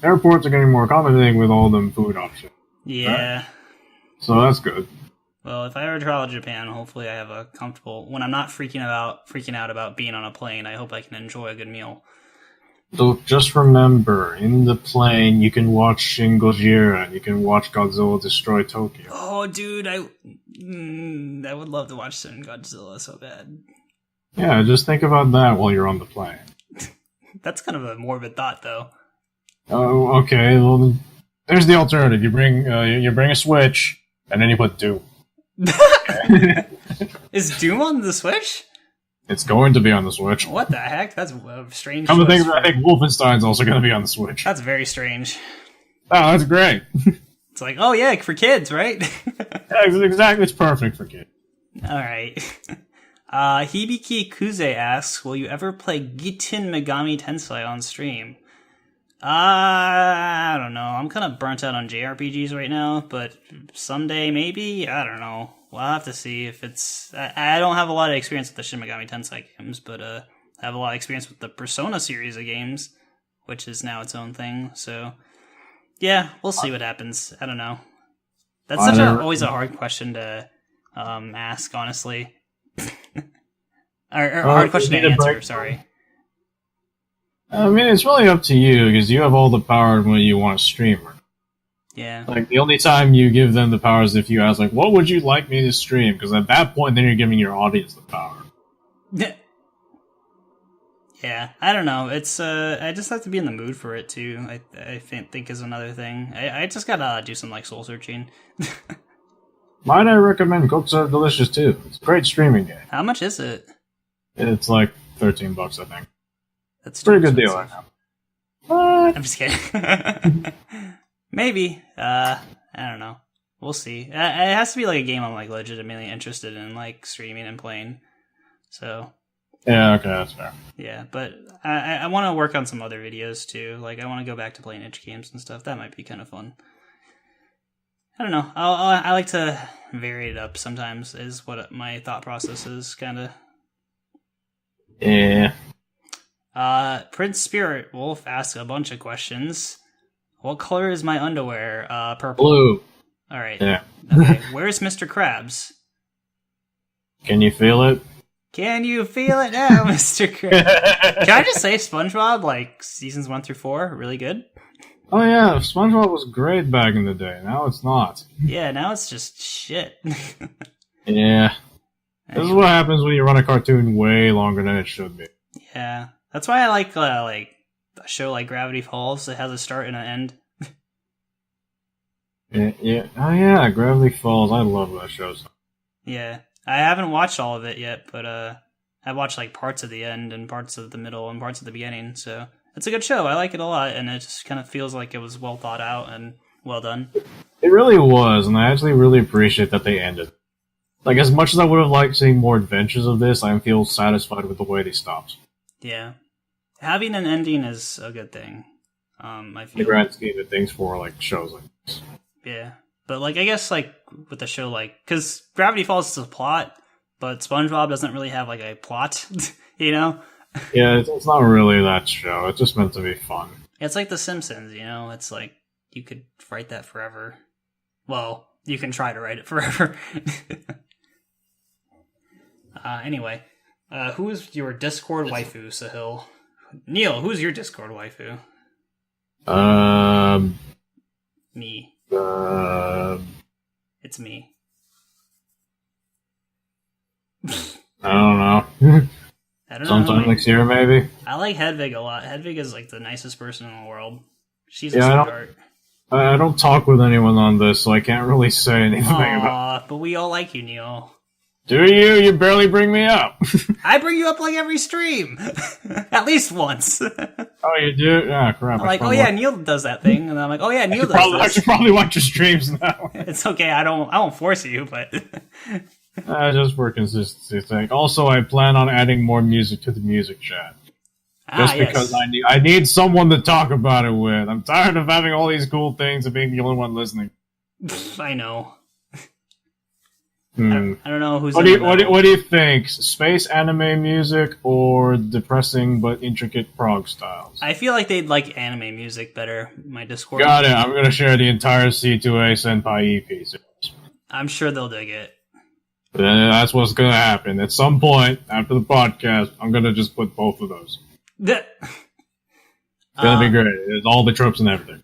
airports are getting more accommodating with all them food options. Yeah. Right? So that's good. Well, if I ever travel to Japan, hopefully I have a comfortable... When I'm not freaking out about being on a plane, I hope I can enjoy a good meal. So just remember, in the plane, you can watch Shin Gojira, and you can watch Godzilla destroy Tokyo. Oh, dude, I would love to watch Shin Godzilla so bad. Yeah, just think about that while you're on the plane. That's kind of a morbid thought, though. Oh, okay. Well, there's the alternative. You bring a Switch, and then you put Doom. Is Doom on the Switch? It's going to be on the Switch. What the heck? That's a strange. Come to think of it, I think Wolfenstein's also going to be on the Switch. That's very strange. Oh, that's great. It's like, oh yeah, for kids, right? Yeah, exactly. It's perfect for kids. All right. Hibiki Kuze asks, "Will you ever play Giten Megami Tensei on stream?" I don't know. I'm kind of burnt out on JRPGs right now, but someday maybe? I don't know. We'll have to see if it's... I don't have a lot of experience with the Shin Megami Tensei games, but I have a lot of experience with the Persona series of games, which is now its own thing, so... Yeah, we'll see what happens. I don't know. That's always a hard question to ask, honestly. or hard question to answer, sorry. I mean, it's really up to you, because you have all the power when you want a streamer. Yeah. Like, the only time you give them the power is if you ask, like, what would you like me to stream? Because at that point, then you're giving your audience the power. Yeah, I don't know. It's, I just have to be in the mood for it, too, I think is another thing. I just gotta do some, soul searching. Might I recommend Cooks Are Delicious, too? It's a great streaming game. How much is it? It's like $13, I think. That's pretty good deal right now. What? I'm just kidding. Maybe. I don't know. We'll see. It has to be a game I'm legitimately interested in, streaming and playing. So. Yeah, okay, that's fair. Yeah, but I want to work on some other videos too. I want to go back to playing itch games and stuff. That might be kind of fun. I don't know. I like to vary it up sometimes. Is what my thought process is, kind of. Yeah. Prince Spirit Wolf asks a bunch of questions. What color is my underwear? Purple. Blue. Alright. Yeah. Okay, where's Mr. Krabs? Can you feel it? Can you feel it now, Mr. Krabs? Can I just say SpongeBob, seasons 1 through 4, really good? Oh yeah, SpongeBob was great back in the day. Now it's not. Yeah, now it's just shit. Yeah. This is what happens when you run a cartoon way longer than it should be. Yeah. That's why I like a show like Gravity Falls. It has a start and an end. Yeah. Oh yeah, Gravity Falls. I love that show. Yeah. I haven't watched all of it yet, but I watched parts of the end and parts of the middle and parts of the beginning, so it's a good show. I like it a lot, and it just kind of feels like it was well thought out and well done. It really was, and I actually really appreciate that they ended. Like, as much as I would have liked seeing more adventures of this, I feel satisfied with the way they stopped. Yeah. Having an ending is a good thing. I feel. The grand scheme of things for, like, shows like this. Yeah. But, like, I guess, like, with the show, like, because Gravity Falls is a plot, but SpongeBob doesn't really have, like, a plot, you know? Yeah, it's not really that show. It's just meant to be fun. It's like The Simpsons, you know? It's like, you could write that forever. Well, you can try to write it forever. Anyway, who is your Discord waifu, Sahil? Neil, who's your Discord waifu? Me. It's me. I don't know. I don't know. Sometime next year, maybe? I like Hedvig a lot. Hedvig is like the nicest person in the world. She's a sweetheart. I don't talk with anyone on this, so I can't really say anything about it. But we all like you, Neil. Do you? You barely bring me up. I bring you up like every stream. At least once. Oh, you do? Ah, crap. I'm like, oh yeah, Neil does that thing. And I'm like, oh yeah, Neil does this. I should probably watch your streams now. It's okay, I won't force you, but... Just for consistency's sake. Also, I plan on adding more music to the music chat. Just because yes. I need someone to talk about it with. I'm tired of having all these cool things and being the only one listening. I know. I don't know who's. What do you think? Space anime music or depressing but intricate prog styles? I feel like they'd like anime music better. My Discord. Got it. I'm gonna share the entire C2A Senpai EP series. I'm sure they'll dig it. That's what's gonna happen. At some point after the podcast, I'm gonna just put both of those. It's gonna be great. There's all the tropes and everything.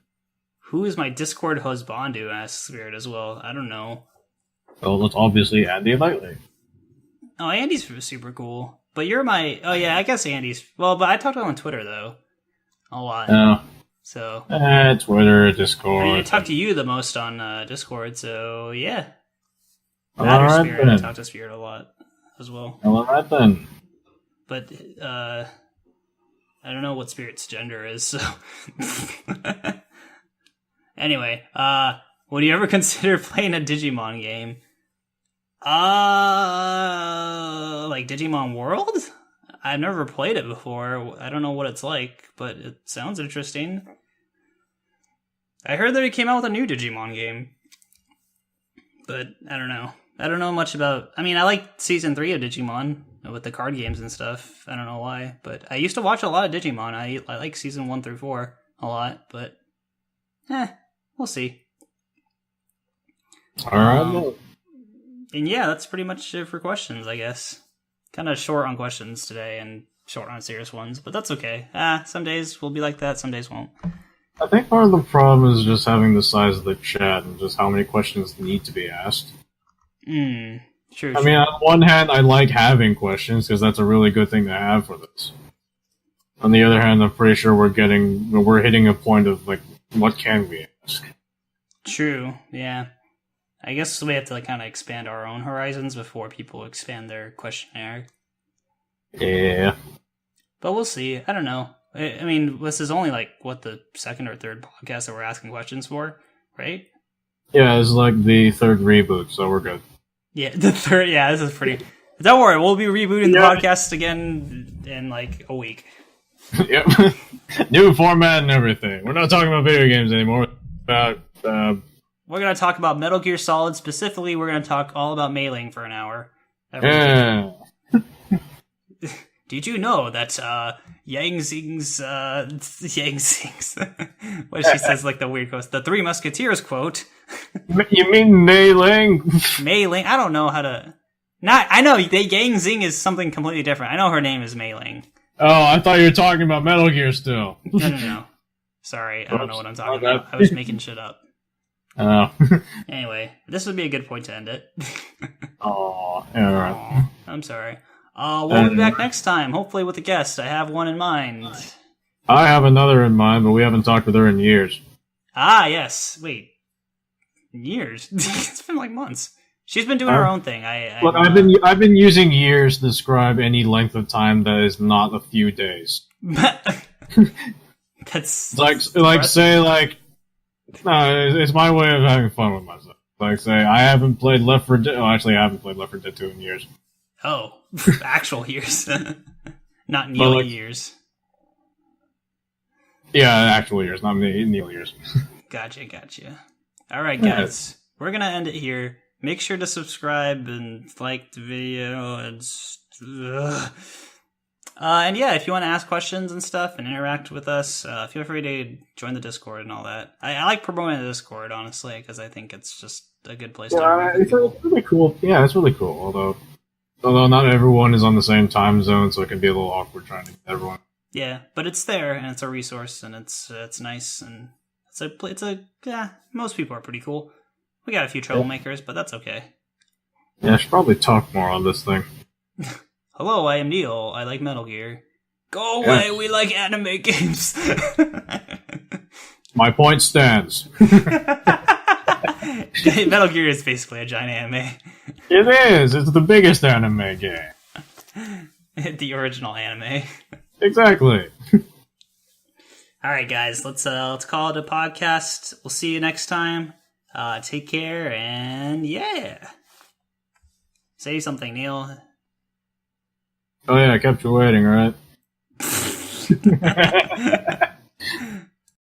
Who is my Discord husbandu? Asks Spirit as well. I don't know. Well, that's obviously Andy Lightly. Oh, Andy's super cool. But you're my... Oh, yeah, I guess Andy's... Well, but I talked to him on Twitter, though. A lot. Oh. So... Twitter, Discord... I talk to you the most on Discord, so yeah. Alright, Spirit. then. I talk to Spirit a lot as well. Alright, then. But, I don't know what Spirit's gender is, so... Anyway, would you ever consider playing a Digimon game? Like Digimon World? I've never played it before. I don't know what it's like, but it sounds interesting. I heard that it came out with a new Digimon game. But I don't know. I don't know much about... I mean, I like Season 3 of Digimon with the card games and stuff. I don't know why, but I used to watch a lot of Digimon. I like Season 1 through 4 a lot, but... we'll see. Alright. And yeah, that's pretty much it for questions, I guess. Kind of short on questions today and short on serious ones, but that's okay. Some days will be like that, some days won't. I think part of the problem is just having the size of the chat and just how many questions need to be asked. True. I mean, on one hand, I like having questions because that's a really good thing to have for this. On the other hand, I'm pretty sure we're hitting a point of like, what can we ask? True. Yeah. I guess we have to kind of expand our own horizons before people expand their questionnaire. Yeah. But we'll see. I don't know. I mean, this is only like, the second or third podcast that we're asking questions for, right? Yeah, it's like the third reboot, so we're good. Yeah, the third. Yeah, this is pretty... Don't worry, we'll be rebooting the podcast again in like a week. Yep. New format and everything. We're not talking about video games anymore. We're going to talk about Metal Gear Solid. Specifically, we're going to talk all about mailing for an hour. Yeah. Did you know that Yang Zing's... what she says, like the weird quote. The Three Musketeers quote. You mean Mei Ling? Mei Ling. I don't know how to... I know, Yang Zing is something completely different. I know her name is Mei Ling. Oh, I thought you were talking about Metal Gear still. No. Sorry, I don't know what I'm talking about. I was making shit up. Oh. Anyway, this would be a good point to end it. Oh, yeah, right. I'm sorry. We'll be back next time, hopefully with a guest. I have one in mind. I have another in mind, but we haven't talked with her in years. Yes. Wait. Years? It's been like months. She's been doing her own thing. Look, I've been using years to describe any length of time that is not a few days. That's say like no, it's my way of having fun with myself. Like say I haven't played Left 4 Dead. Oh, actually, I haven't played Left 4 Dead 2 in years. Oh, actual years, not Neil years. Yeah, actual years, not Neil years. Gotcha. All right, guys, we're gonna end it here. Make sure to subscribe and like the video. And yeah, if you want to ask questions and stuff and interact with us, feel free to join the Discord and all that. I like promoting the Discord, honestly, because I think it's just a good place to interact with people. It's really cool. Yeah, it's really cool. Although not everyone is on the same time zone, so it can be a little awkward trying to get everyone. Yeah, but it's there and it's a resource and it's nice and most people are pretty cool. We got a few troublemakers, but that's okay. Yeah, I should probably talk more on this thing. Hello, I am Neil. I like Metal Gear. Go away, we like anime games. My point stands. Metal Gear is basically a giant anime. It is. It's the biggest anime game. The original anime. Exactly. All right, guys. Let's call it a podcast. We'll see you next time. Take care and yeah. Say something, Neil. Oh yeah, I kept you waiting, right?